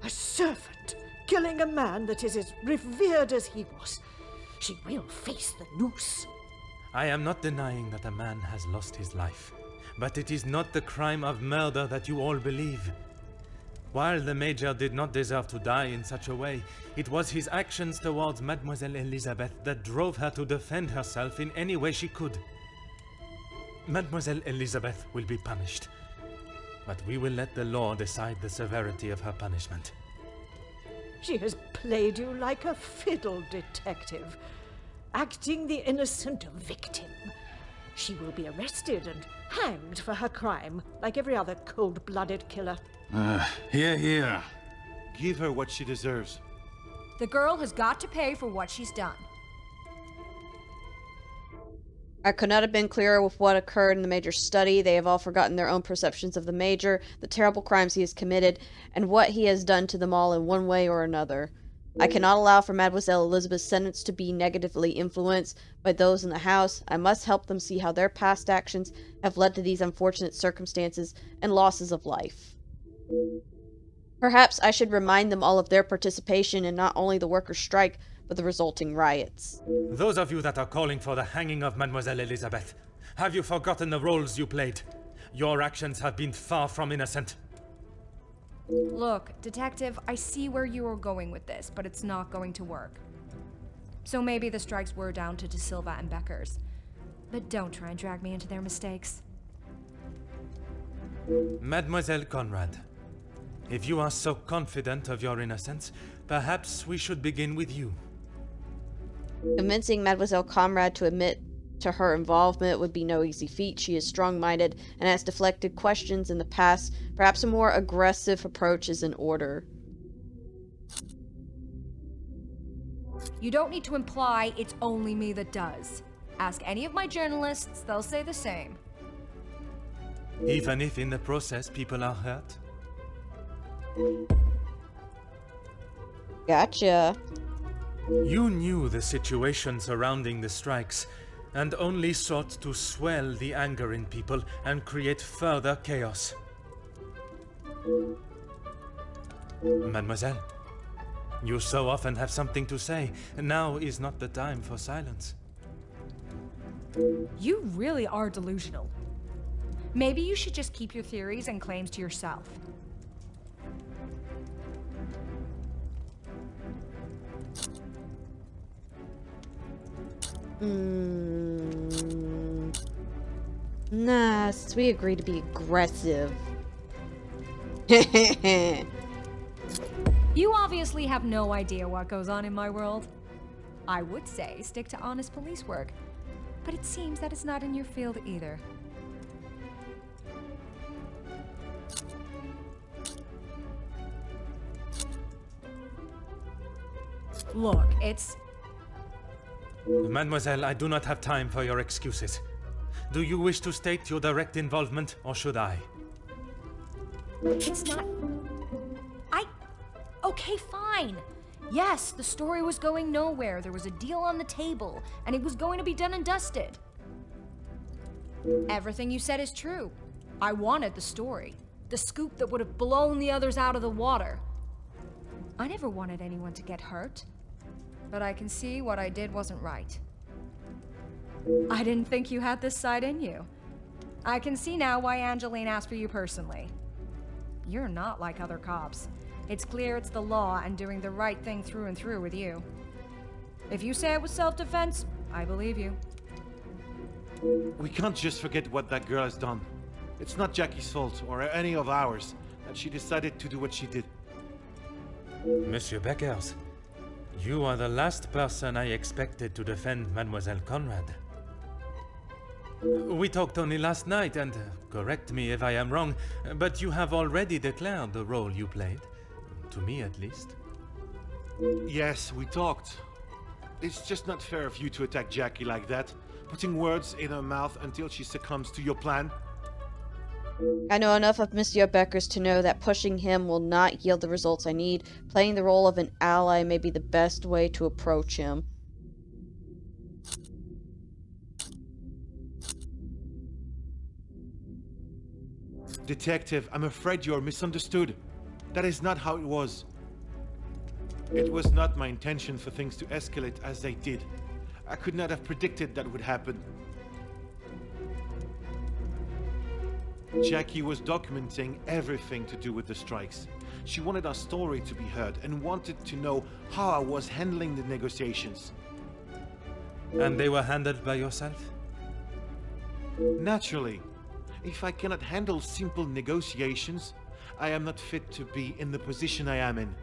A servant killing a man that is as revered as he was. She will face the noose. I am not denying that a man has lost his life, but it is not the crime of murder that you all believe. While the Major did not deserve to die in such a way, it was his actions towards Mademoiselle Elisabeth that drove her to defend herself in any way she could. Mademoiselle Elisabeth will be punished, but we will let the law decide the severity of her punishment. She has played you like a fiddle, Detective, acting the innocent victim. She will be arrested and hanged for her crime, like every other cold-blooded killer. Here. Give her what she deserves. The girl has got to pay for what she's done. I could not have been clearer with what occurred in the Major's study. They have all forgotten their own perceptions of the Major, the terrible crimes he has committed, and what he has done to them all in one way or another. I cannot allow for Mademoiselle Elizabeth's sentence to be negatively influenced by those in the house. I must help them see how their past actions have led to these unfortunate circumstances and losses of life. Perhaps I should remind them all of their participation in not only the workers' strike, but the resulting riots. Those of you that are calling for the hanging of Mademoiselle Elizabeth, have you forgotten the roles you played? Your actions have been far from innocent. Look, Detective, I see where you are going with this, but it's not going to work. So maybe the strikes were down to De Silva and Becker's. But don't try and drag me into their mistakes. Mademoiselle Conrad, if you are so confident of your innocence, perhaps we should begin with you. Convincing Mademoiselle Conrad to admit to her involvement would be no easy feat. She is strong-minded and has deflected questions in the past. Perhaps a more aggressive approach is in order. You don't need to imply it's only me that does. Ask any of my journalists, they'll say the same. Even if in the process people are hurt? Gotcha. You knew the situation surrounding the strikes, and only sought to swell the anger in people and create further chaos. Mademoiselle, you so often have something to say. Now is not the time for silence. You really are delusional. Maybe you should just keep your theories and claims to yourself. Nah, since we agreed to be aggressive. You obviously have no idea what goes on in my world. I would say stick to honest police work, but it seems that it's not in your field either. Look, it's... Mademoiselle, I do not have time for your excuses. Do you wish to state your direct involvement, or should I? It's not... Okay, fine. Yes, the story was going nowhere. There was a deal on the table, and it was going to be done and dusted. Everything you said is true. I wanted the story. The scoop that would have blown the others out of the water. I never wanted anyone to get hurt. But I can see what I did wasn't right. I didn't think you had this side in you. I can see now why Angeline asked for you personally. You're not like other cops. It's clear it's the law and doing the right thing through and through with you. If you say it was self-defense, I believe you. We can't just forget what that girl has done. It's not Jackie's fault, or any of ours, that she decided to do what she did. Monsieur Beckers, you are the last person I expected to defend Mademoiselle Conrad. We talked only last night, and correct me if I am wrong, but you have already declared the role you played. To me, at least. Yes, we talked. It's just not fair of you to attack Jackie like that, putting words in her mouth until she succumbs to your plan. I know enough of Monsieur Beckers to know that pushing him will not yield the results I need. Playing the role of an ally may be the best way to approach him. Detective, I'm afraid you're misunderstood. That is not how it was. It was not my intention for things to escalate as they did. I could not have predicted that would happen. Jackie was documenting everything to do with the strikes. She wanted our story to be heard and wanted to know how I was handling the negotiations. And they were handled by yourself? Naturally. If I cannot handle simple negotiations, I am not fit to be in the position I am in.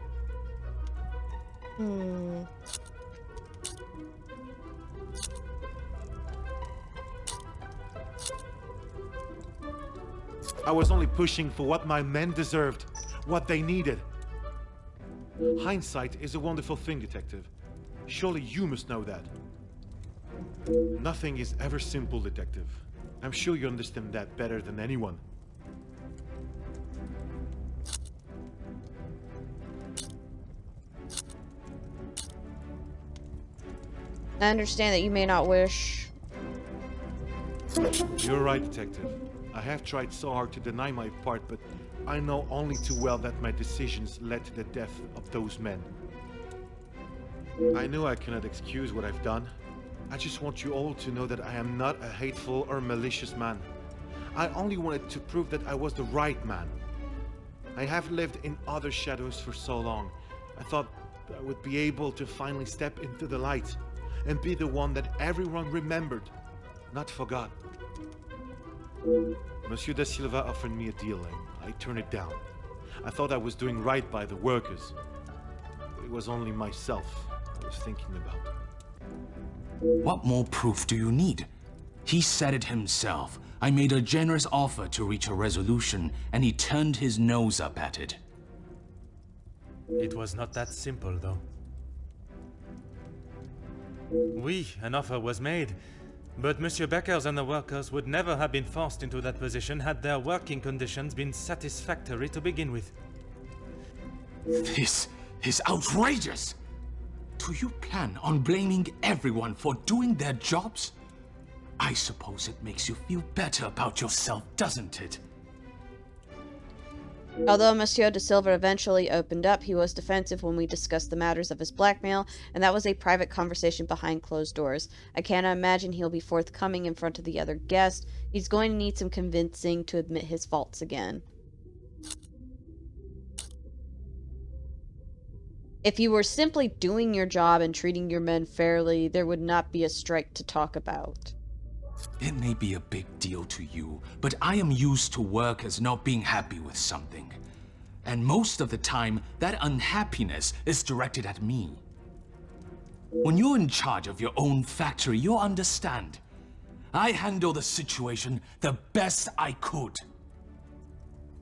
I was only pushing for what my men deserved, what they needed. Hindsight is a wonderful thing, Detective. Surely you must know that. Nothing is ever simple, Detective. I'm sure you understand that better than anyone. I understand that you may not wish. You're right, Detective. I have tried so hard to deny my part, but I know only too well that my decisions led to the death of those men. I know I cannot excuse what I've done. I just want you all to know that I am not a hateful or malicious man. I only wanted to prove that I was the right man. I have lived in other shadows for so long. I thought I would be able to finally step into the light and be the one that everyone remembered, not forgot. Monsieur da Silva offered me a deal and I turned it down. I thought I was doing right by the workers. But it was only myself I was thinking about. What more proof do you need? He said it himself. I made a generous offer to reach a resolution, and he turned his nose up at it. It was not that simple, though. Oui, an offer was made, but Monsieur Beckers and the workers would never have been forced into that position had their working conditions been satisfactory to begin with. This is outrageous! Do you plan on blaming everyone for doing their jobs? I suppose it makes you feel better about yourself, doesn't it? Although Monsieur de Silva eventually opened up, he was defensive when we discussed the matters of his blackmail, and that was a private conversation behind closed doors. I cannot imagine he'll be forthcoming in front of the other guests. He's going to need some convincing to admit his faults again. If you were simply doing your job and treating your men fairly, there would not be a strike to talk about. It may be a big deal to you, but I am used to workers not being happy with something. And most of the time, that unhappiness is directed at me. When you're in charge of your own factory, you'll understand. I handle the situation the best I could.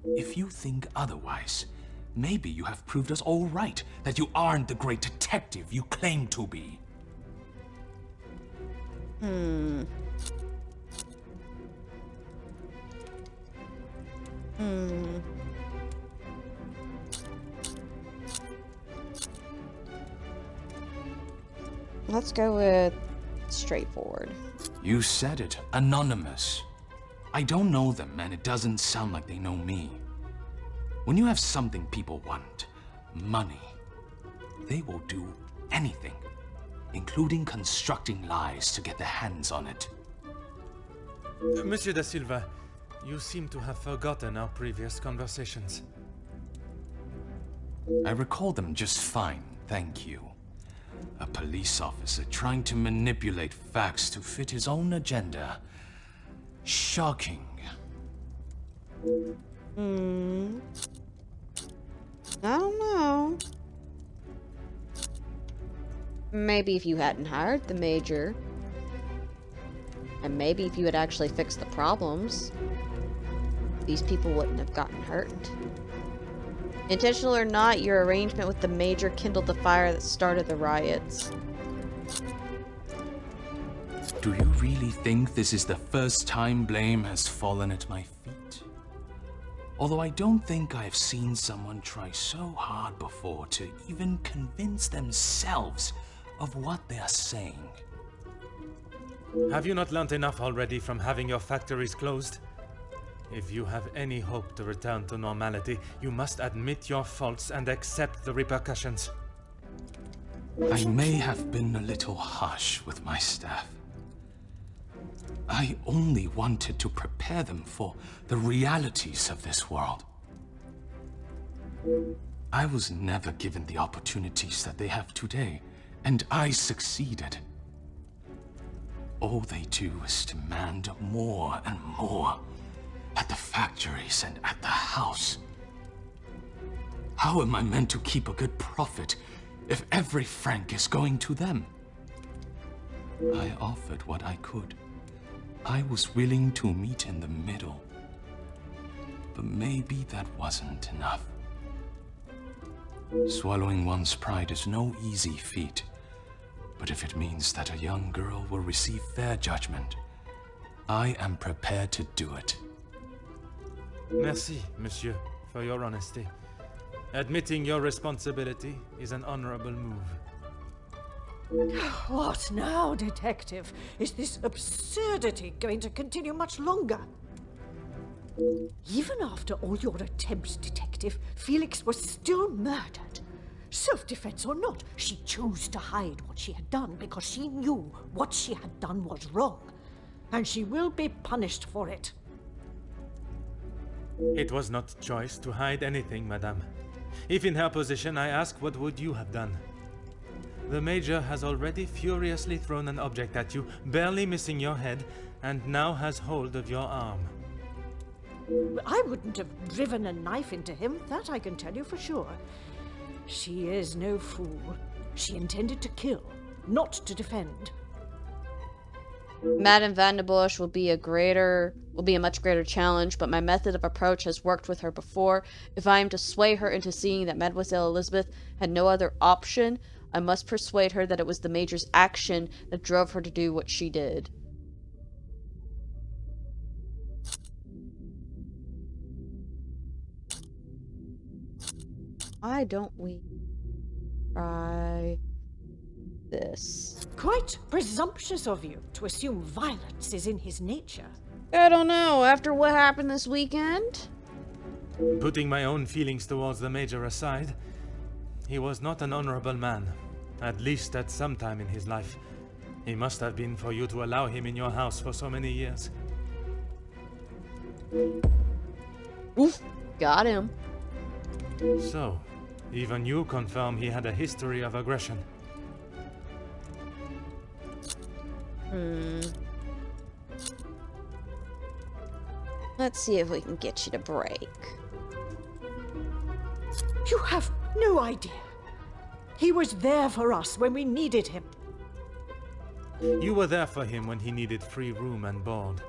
If you think otherwise, maybe you have proved us all right, that you aren't the great detective you claim to be. Let's go with straightforward. You said it, anonymous. I don't know them, and it doesn't sound like they know me. When you have something people want, money, they will do anything, including constructing lies to get their hands on it. Monsieur da Silva, you seem to have forgotten our previous conversations. I recall them just fine, thank you. A police officer trying to manipulate facts to fit his own agenda. Shocking. I don't know. Maybe if you hadn't hired the Major. And maybe if you had actually fixed the problems, these people wouldn't have gotten hurt. Intentional or not, your arrangement with the Major kindled the fire that started the riots. Do you really think this is the first time blame has fallen at my feet? Although I don't think I've seen someone try so hard before to even convince themselves of what they are saying. Have you not learnt enough already from having your factories closed? If you have any hope to return to normality, you must admit your faults and accept the repercussions. I may have been a little harsh with my staff. I only wanted to prepare them for the realities of this world. I was never given the opportunities that they have today, and I succeeded. All they do is demand more and more at the factories and at the house. How am I meant to keep a good profit if every franc is going to them? I offered what I could. I was willing to meet in the middle. But maybe that wasn't enough. Swallowing one's pride is no easy feat. But if it means that a young girl will receive fair judgment, I am prepared to do it. Merci, monsieur, for your honesty. Admitting your responsibility is an honorable move. What now, Detective? Is this absurdity going to continue much longer? Even after all your attempts, Detective, Felix was still murdered. Self-defense or not, she chose to hide what she had done because she knew what she had done was wrong. And she will be punished for it. It was not choice to hide anything, madame. If in her position, I ask, what would you have done? The Major has already furiously thrown an object at you, barely missing your head, and now has hold of your arm. I wouldn't have driven a knife into him, that I can tell you for sure. She is no fool. She intended to kill, not to defend. Madame Van de Bush will be a much greater challenge, but my method of approach has worked with her before. If I am to sway her into seeing that Mademoiselle Elizabeth had no other option, I must persuade her that it was the Major's action that drove her to do what she did. Why don't we try this? Quite presumptuous of you to assume violence is in his nature. I don't know, after what happened this weekend? Putting my own feelings towards the Major aside, he was not an honorable man, at least at some time in his life. He must have been for you to allow him in your house for so many years. Oof, got him. So, even you confirm he had a history of aggression. Let's see if we can get you to break. You have no idea. He was there for us when we needed him. You were there for him when he needed free room and board.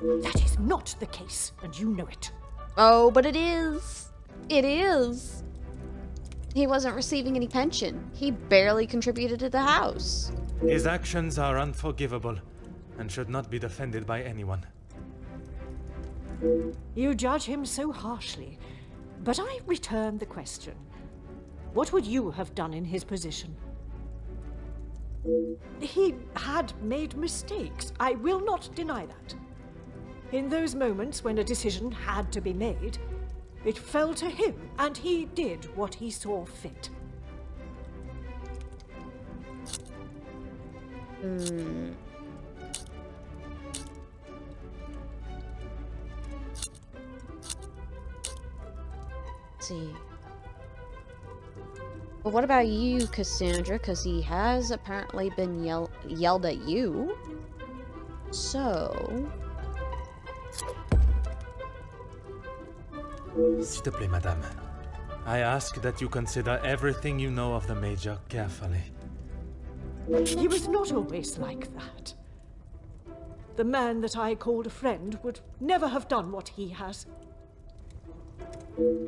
That is not the case, and you know it. Oh, but it is. It is. He wasn't receiving any pension. He barely contributed to the house. His actions are unforgivable and should not be defended by anyone. You judge him so harshly, but I return the question. What would you have done in his position? He had made mistakes. I will not deny that. In those moments when a decision had to be made, it fell to him, and he did what he saw fit. Let's see. But what about you, Cassandra? Because he has apparently been yelled at you. So... S'il te plaît, madame. I ask that you consider everything you know of the Major carefully. He was not always like that. The man that I called a friend would never have done what he has.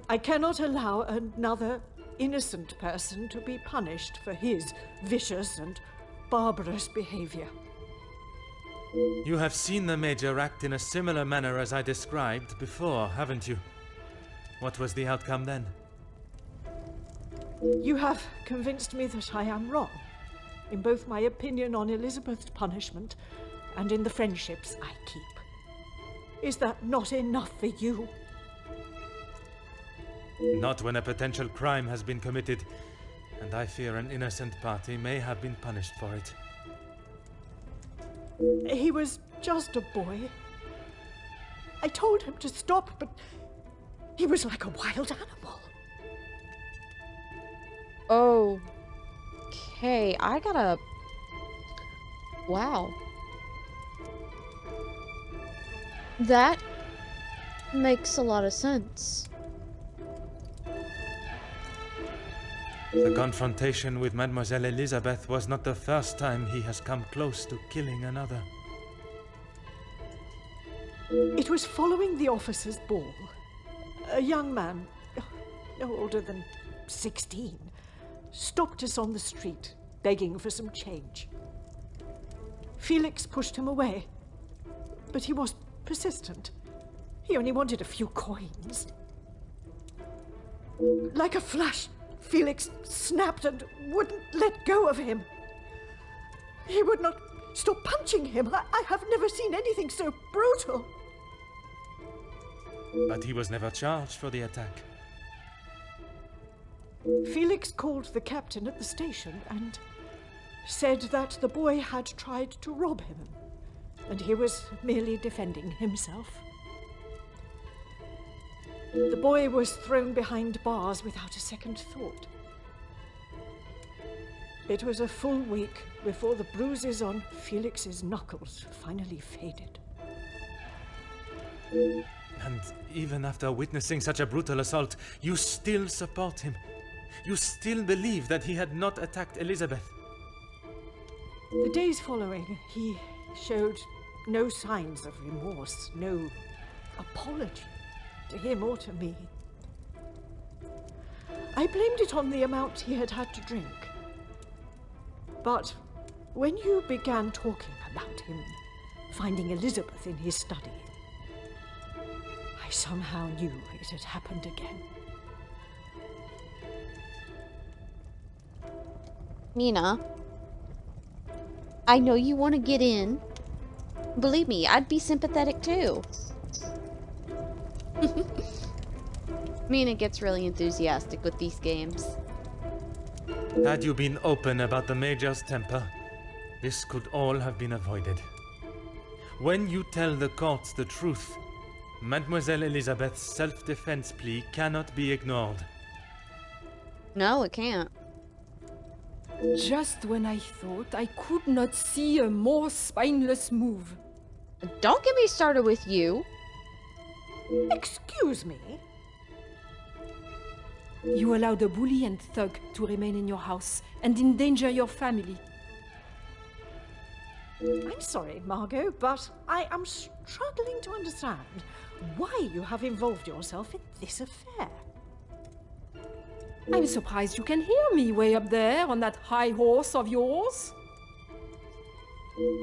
I cannot allow another innocent person to be punished for his vicious and barbarous behavior. You have seen the Major act in a similar manner as I described before, haven't you? What was the outcome then? You have convinced me that I am wrong, in both my opinion on Elizabeth's punishment and in the friendships I keep. Is that not enough for you? Not when a potential crime has been committed, and I fear an innocent party may have been punished for it. He was just a boy. I told him to stop, but he was like a wild animal. Okay, I gotta... Wow. That makes a lot of sense. The confrontation with Mademoiselle Elizabeth was not the first time he has come close to killing another. It was following the officers' ball. A young man, no older than 16, stopped us on the street, begging for some change. Felix pushed him away, but he was persistent. He only wanted a few coins. Like a flash, Felix snapped and wouldn't let go of him. He would not stop punching him. I have never seen anything so brutal. But he was never charged for the attack. Felix called the captain at the station and said that the boy had tried to rob him, and he was merely defending himself. The boy was thrown behind bars without a second thought. It was a full week before the bruises on Felix's knuckles finally faded. And even after witnessing such a brutal assault, you still support him. You still believe that he had not attacked Elizabeth. The days following, he showed no signs of remorse, no apology to him or to me. I blamed it on the amount he had had to drink. But when you began talking about him finding Elizabeth in his study, I somehow knew it had happened again. Mina, I know you want to get in. Believe me, I'd be sympathetic too. Mina gets really enthusiastic with these games. Had you been open about the Major's temper, this could all have been avoided. When you tell the courts the truth, Mademoiselle Elizabeth's self-defense plea cannot be ignored. No, it can't. Just when I thought I could not see a more spineless move. Don't get me started with you. Excuse me? You allowed a bully and thug to remain in your house and endanger your family. I'm sorry, Margot, but I am struggling to understand why you have involved yourself in this affair. I'm surprised you can hear me way up there on that high horse of yours.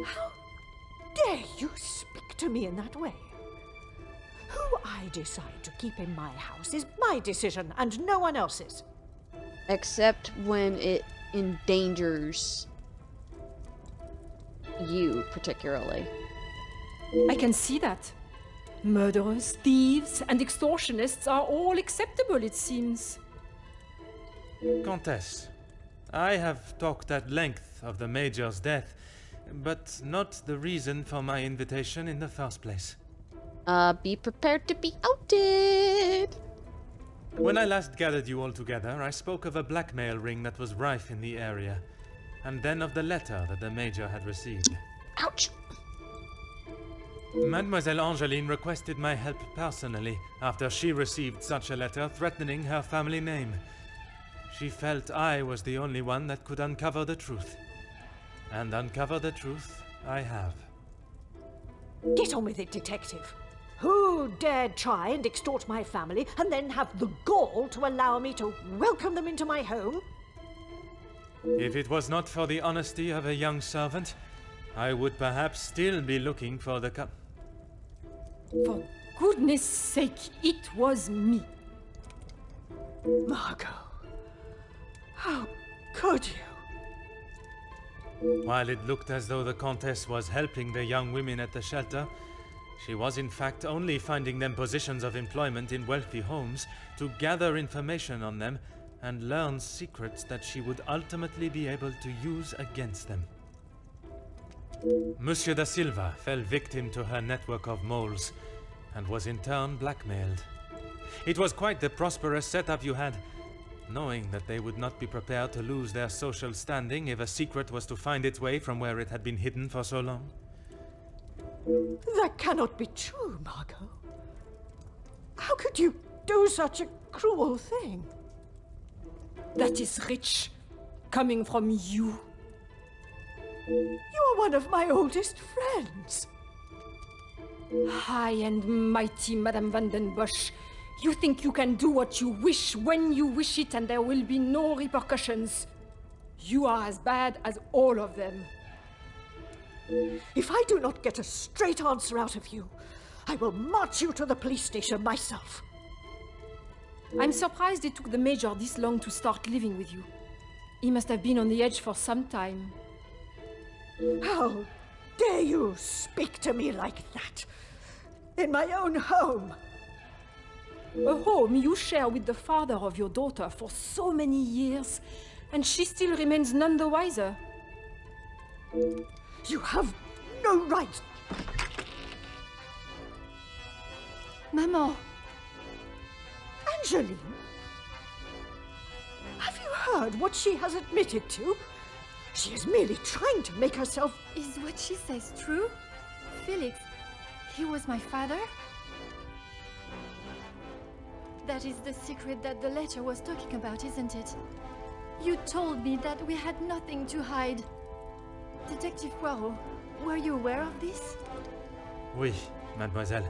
How dare you speak to me in that way? Who I decide to keep in my house is my decision and no one else's. Except when it endangers you, particularly. I can see that. Murderers, thieves, and extortionists are all acceptable, it seems. Countess, I have talked at length of the Major's death, but not the reason for my invitation in the first place. Be prepared to be outed! When I last gathered you all together, I spoke of a blackmail ring that was rife in the area, and then of the letter that the Major had received. Ouch! Mademoiselle Angeline requested my help personally after she received such a letter threatening her family name. She felt I was the only one that could uncover the truth. And uncover the truth I have. Get on with it, detective. Who dared try and extort my family and then have the gall to allow me to welcome them into my home? If it was not for the honesty of a young servant, I would perhaps still be looking for the For goodness sake, it was me. Margot, how could you? While it looked as though the Countess was helping the young women at the shelter, she was in fact only finding them positions of employment in wealthy homes to gather information on them and learn secrets that she would ultimately be able to use against them. Monsieur da Silva fell victim to her network of moles and was in turn blackmailed. It was quite the prosperous setup you had, knowing that they would not be prepared to lose their social standing if a secret was to find its way from where it had been hidden for so long. That cannot be true, Margot. How could you do such a cruel thing? That is rich, coming from you. You are one of my oldest friends. High and mighty Madame van den Bosch. You think you can do what you wish when you wish it and there will be no repercussions. You are as bad as all of them. If I do not get a straight answer out of you, I will march you to the police station myself. I'm surprised it took the Major this long to start living with you. He must have been on the edge for some time. How dare you speak to me like that? In my own home. A home you share with the father of your daughter for so many years, and she still remains none the wiser. You have no right. Maman, Angeline? Have you heard what she has admitted to? She is merely trying to make herself... is what she says true? Felix, he was my father? That is the secret that the letter was talking about, isn't it? You told me that we had nothing to hide. Detective Poirot, were you aware of this? Oui, mademoiselle.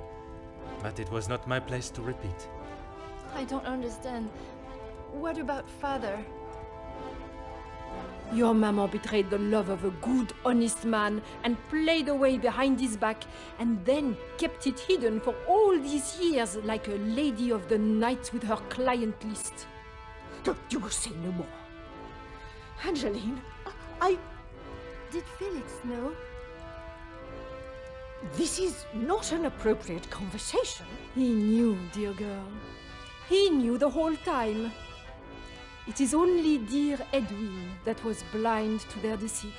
But it was not my place to repeat. I don't understand. What about father? Your maman betrayed the love of a good, honest man and played away behind his back and then kept it hidden for all these years like a lady of the night with her client list. You will say no more. Angeline, I... Did Felix know? This is not an appropriate conversation. He knew, dear girl. He knew the whole time. It is only dear Edwin that was blind to their deceit.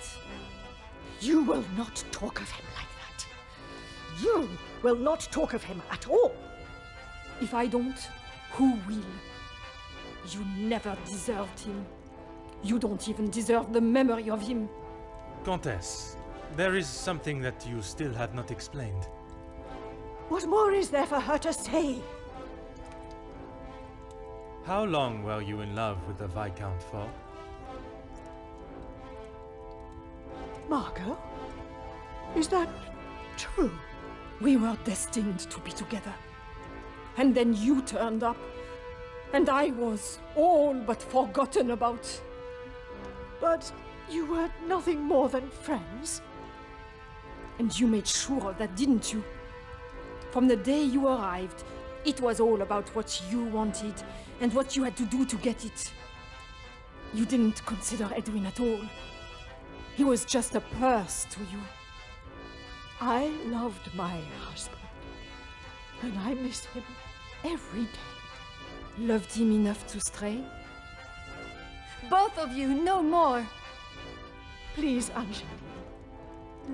You will not talk of him like that. You will not talk of him at all. If I don't, who will? You never deserved him. You don't even deserve the memory of him. Comtesse, there is something that you still have not explained. What more is there for her to say? How long were you in love with the Viscount for? Margot? Is that true? We were destined to be together. And then you turned up. And I was all but forgotten about. But you were nothing more than friends. And you made sure of that, didn't you? From the day you arrived, it was all about what you wanted and what you had to do to get it. You didn't consider Edwin at all. He was just a purse to you. I loved my husband, and I miss him every day. Loved him enough to stray? Both of you, no more! Please, Angeline,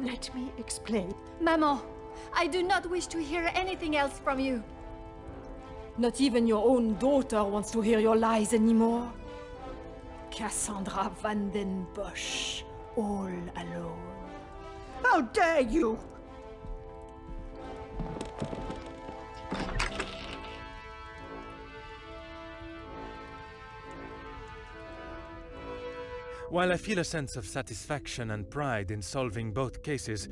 let me explain. Maman, I do not wish to hear anything else from you. Not even your own daughter wants to hear your lies anymore. Cassandra van den Bosch, all alone. How dare you! While I feel a sense of satisfaction and pride in solving both cases,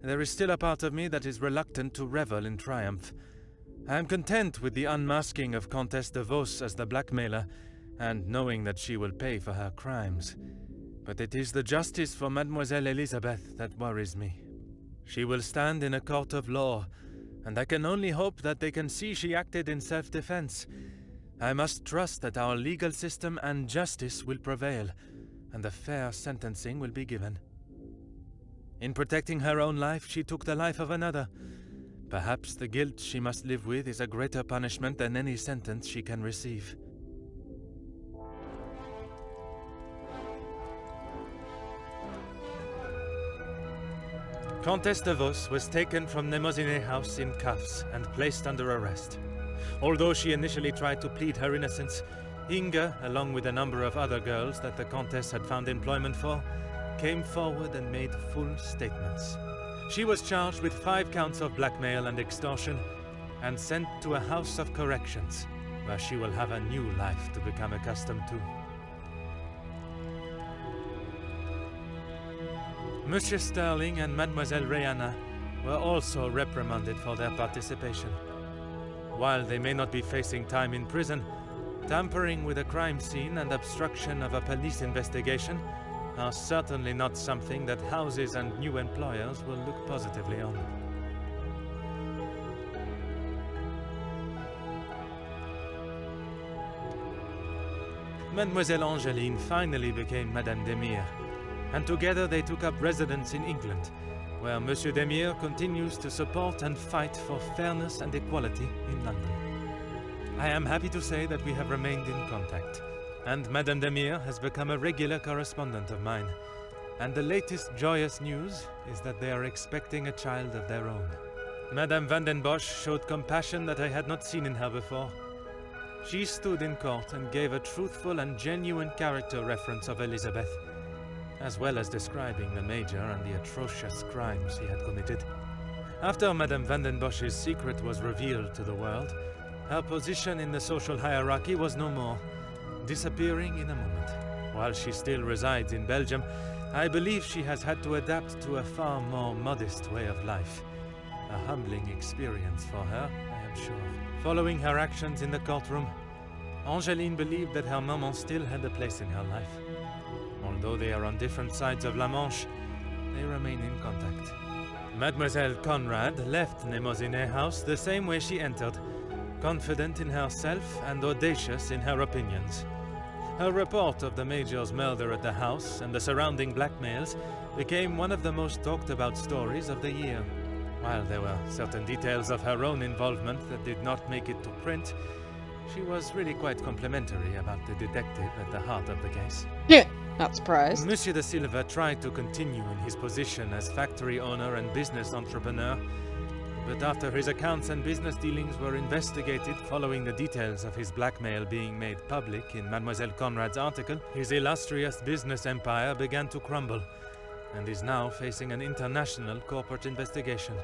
there is still a part of me that is reluctant to revel in triumph. I am content with the unmasking of Comtesse de Vos as the blackmailer, and knowing that she will pay for her crimes. But it is the justice for Mademoiselle Elizabeth that worries me. She will stand in a court of law, and I can only hope that they can see she acted in self-defense. I must trust that our legal system and justice will prevail, and a fair sentencing will be given. In protecting her own life, she took the life of another. Perhaps the guilt she must live with is a greater punishment than any sentence she can receive. Comtesse de Vos was taken from Nemozinet House in cuffs and placed under arrest. Although she initially tried to plead her innocence, Inge, along with a number of other girls that the Comtesse had found employment for, came forward and made full statements. She was charged with 5 counts of blackmail and extortion and sent to a house of corrections, where she will have a new life to become accustomed to. Monsieur Sterling and Mademoiselle Rihanna were also reprimanded for their participation. While they may not be facing time in prison, tampering with a crime scene and obstruction of a police investigation are certainly not something that houses and new employers will look positively on. Mademoiselle Angeline finally became Madame Demire, and together they took up residence in England, where Monsieur Demire continues to support and fight for fairness and equality in London. I am happy to say that we have remained in contact, and Madame Demire has become a regular correspondent of mine. And the latest joyous news is that they are expecting a child of their own. Madame van den Bosch showed compassion that I had not seen in her before. She stood in court and gave a truthful and genuine character reference of Elizabeth, as well as describing the Major and the atrocious crimes he had committed. After Madame van den Bosch's secret was revealed to the world, her position in the social hierarchy was no more, disappearing in a moment. While she still resides in Belgium, I believe she has had to adapt to a far more modest way of life. A humbling experience for her, I am sure. Following her actions in the courtroom, Angeline believed that her maman still had a place in her life. Although they are on different sides of La Manche, they remain in contact. Mademoiselle Conrad left Nemozinet House the same way she entered, confident in herself and audacious in her opinions. Her report of the Major's murder at the house and the surrounding blackmails became one of the most talked about stories of the year. While there were certain details of her own involvement that did not make it to print, she was really quite complimentary about the detective at the heart of the case. Yeah, not surprised. Monsieur de Silva tried to continue in his position as factory owner and business entrepreneur, but after his accounts and business dealings were investigated following the details of his blackmail being made public in Mademoiselle Conrad's article, his illustrious business empire began to crumble and is now facing an international corporate investigation.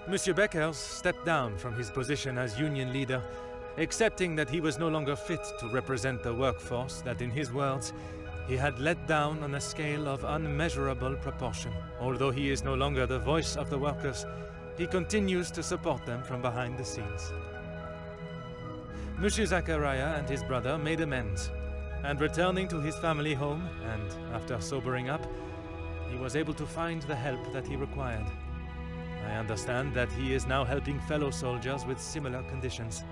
Monsieur Beckers stepped down from his position as union leader, accepting that he was no longer fit to represent the workforce that, in his words, he had let down on a scale of unmeasurable proportion. Although he is no longer the voice of the workers, he continues to support them from behind the scenes. Monsieur Zachariah and his brother made amends, and returning to his family home, and after sobering up, he was able to find the help that he required. I understand that he is now helping fellow soldiers with similar conditions.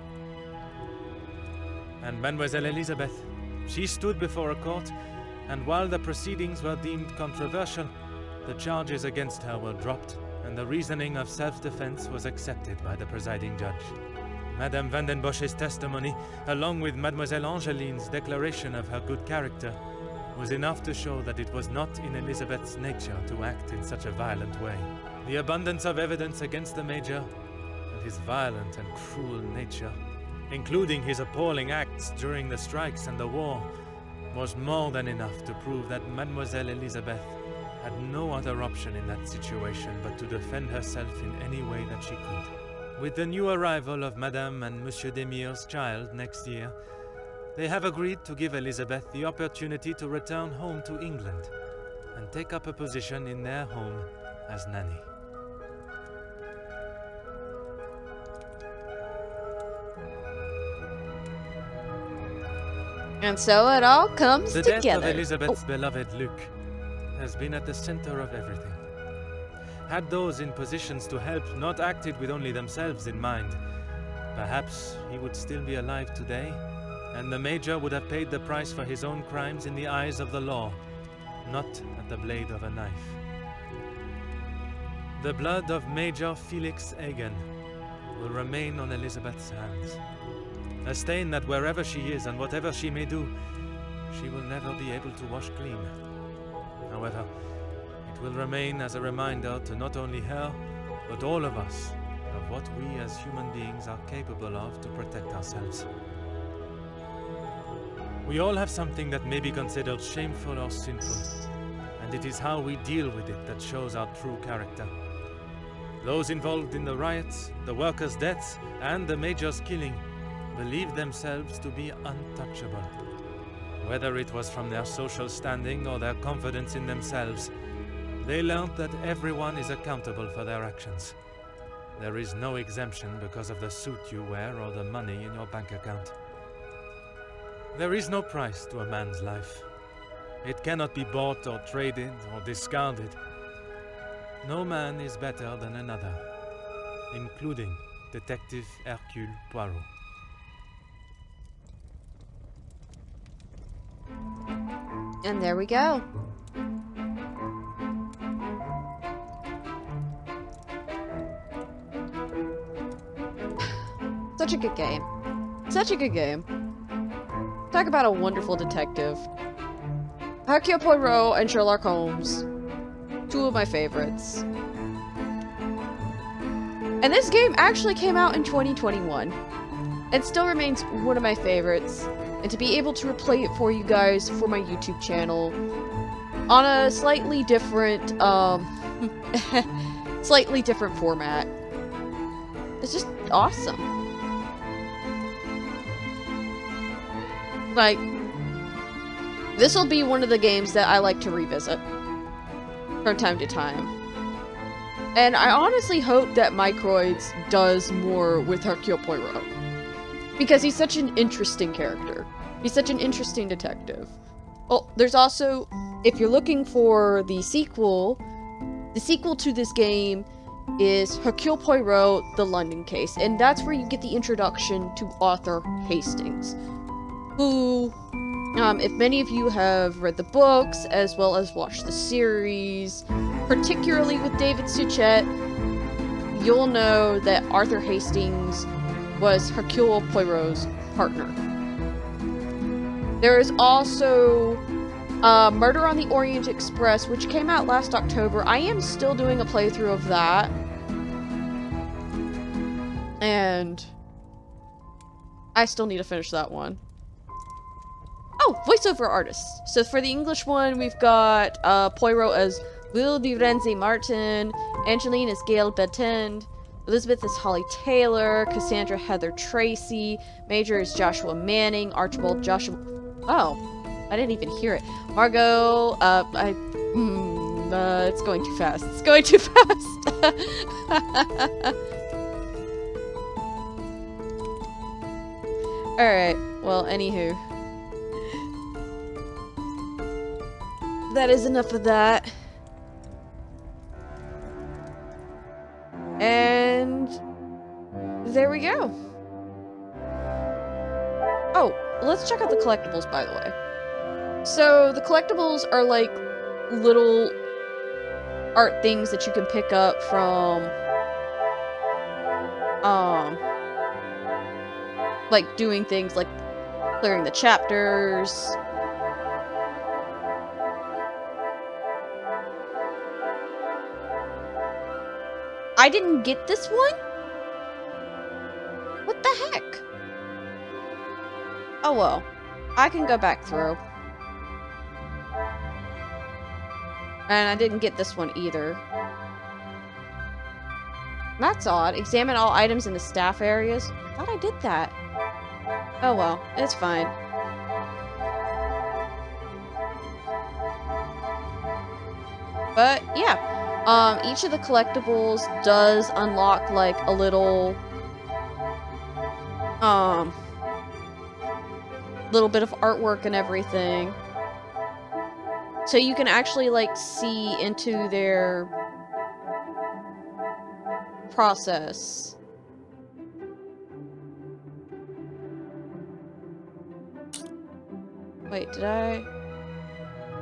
And Mademoiselle Elizabeth, she stood before a court, and while the proceedings were deemed controversial, the charges against her were dropped, and the reasoning of self-defense was accepted by the presiding judge. Madame van den Bosch's testimony, along with Mademoiselle Angeline's declaration of her good character, was enough to show that it was not in Elizabeth's nature to act in such a violent way. The abundance of evidence against the Major, and his violent and cruel nature, including his appalling acts during the strikes and the war, was more than enough to prove that Mademoiselle Elizabeth had no other option in that situation but to defend herself in any way that she could. With the new arrival of Madame and Monsieur Demire's child next year, they have agreed to give Elizabeth the opportunity to return home to England and take up a position in their home as nanny. And so it all comes The together. death of Elizabeth's beloved Luc has been at the center of everything. Had those in positions to help not acted with only themselves in mind, perhaps he would still be alive today, and the Major would have paid the price for his own crimes in the eyes of the law, not at the blade of a knife. The blood of Major Felix Egan will remain on Elizabeth's hands. A stain that wherever she is and whatever she may do, she will never be able to wash clean. However, it will remain as a reminder to not only her, but all of us, of what we as human beings are capable of to protect ourselves. We all have something that may be considered shameful or sinful, and it is how we deal with it that shows our true character. Those involved in the riots, the workers' deaths, and the Major's killing believed themselves to be untouchable. Whether it was from their social standing or their confidence in themselves, They learned that everyone is accountable for their actions. There is no exemption because of the suit you wear or the money in your bank account. There is no price to a man's life. It cannot be bought or traded or discarded. No man is better than another, including Detective Hercule Poirot. And there we go. Such a good game. Such a good game. Talk about a wonderful detective. Hercule Poirot and Sherlock Holmes. Two of my favorites. And this game actually came out in 2021. It still remains one of my favorites. And to be able to replay it for you guys for my YouTube channel on a slightly different, slightly different format. It's just awesome. Like, this will be one of the games that I like to revisit from time to time. And I honestly hope that Microids does more with Hercule Poirot. Because he's such an interesting character. He's such an interesting detective. Well, there's also, if you're looking for the sequel to this game is Hercule Poirot, The London Case. And that's where you get the introduction to Arthur Hastings. Who, if many of you have read the books, as well as watched the series, particularly with David Suchet, you'll know that Arthur Hastings was Hercule Poirot's partner. There is also Murder on the Orient Express, which came out last October. I am still doing a playthrough of that. And I still need to finish that one. Oh, voiceover artists. So for the English one, we've got Poirot as Will de Renzi Martin, Angeline as Gail Betend, Elizabeth is Holly Taylor, Cassandra Heather Tracy, Major is Joshua Manning, Archibald Joshua... Oh, I didn't even hear it. Margot, it's going too fast. It's going too fast! Alright, well, anywho. That is enough of that. And there we go. Oh, let's check out the collectibles, by the way. So the collectibles are like little art things that you can pick up from like doing things like clearing the chapters. I didn't get this one? What the heck? Oh well. I can go back through. And I didn't get this one either. That's odd. Examine all items in the staff areas. I thought I did that. Oh well. It's fine. But yeah. Each of the collectibles does unlock, like, a little, little bit of artwork and everything. So you can actually, like, see into their process. Wait, did I...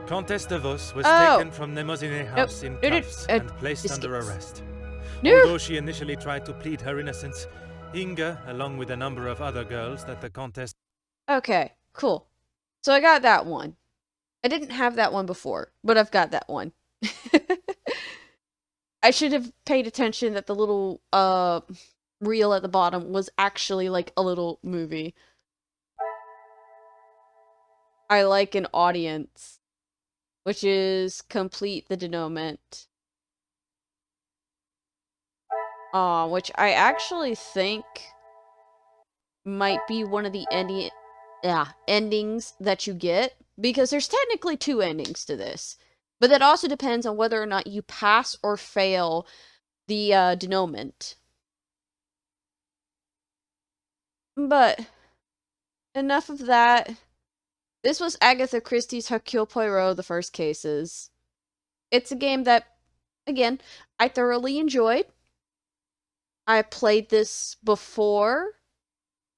Countess de Vos was taken from Nemozinet House in cuffs and placed under arrest. Although she initially tried to plead her innocence, Inga, along with a number of other girls that the Countess... Okay, cool. So I got that one. I didn't have that one before, but I've got that one. I should have paid attention that the little reel at the bottom was actually like a little movie. I like an audience. Which is complete the denouement. Which I actually think might be one of the endings that you get. Because there's technically two endings to this. But that also depends on whether or not you pass or fail the denouement. But enough of that. This was Agatha Christie's Hercule Poirot, The First Cases. It's a game that, again, I thoroughly enjoyed. I played this before,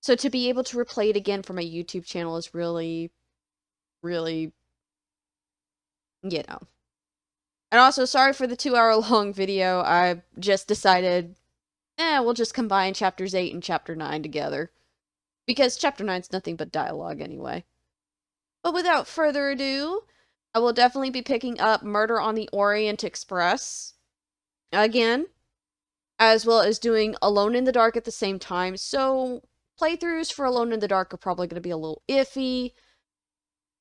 so to be able to replay it again for my YouTube channel is really, really, you know. And also, sorry for the 2-hour-long video. I just decided, we'll just combine chapters 8 and chapter 9 together. Because chapter 9's nothing but dialogue anyway. But without further ado, I will definitely be picking up Murder on the Orient Express again, as well as doing Alone in the Dark at the same time. So playthroughs for Alone in the Dark are probably going to be a little iffy.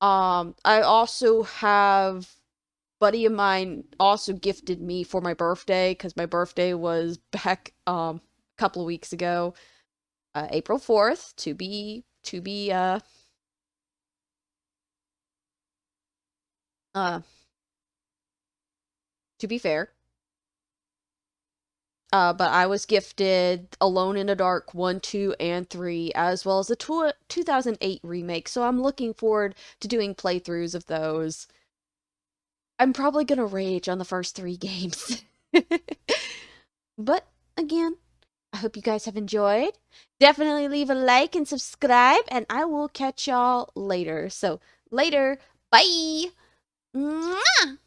I also have buddy of mine also gifted me for my birthday, because my birthday was back a couple of weeks ago, April 4th, to be fair. But I was gifted Alone in the Dark 1, 2, and 3, as well as the 2008 remake, so I'm looking forward to doing playthroughs of those. I'm probably gonna rage on the first 3 games. But, again, I hope you guys have enjoyed. Definitely leave a like and subscribe, and I will catch y'all later. So, later. Bye! Mwah!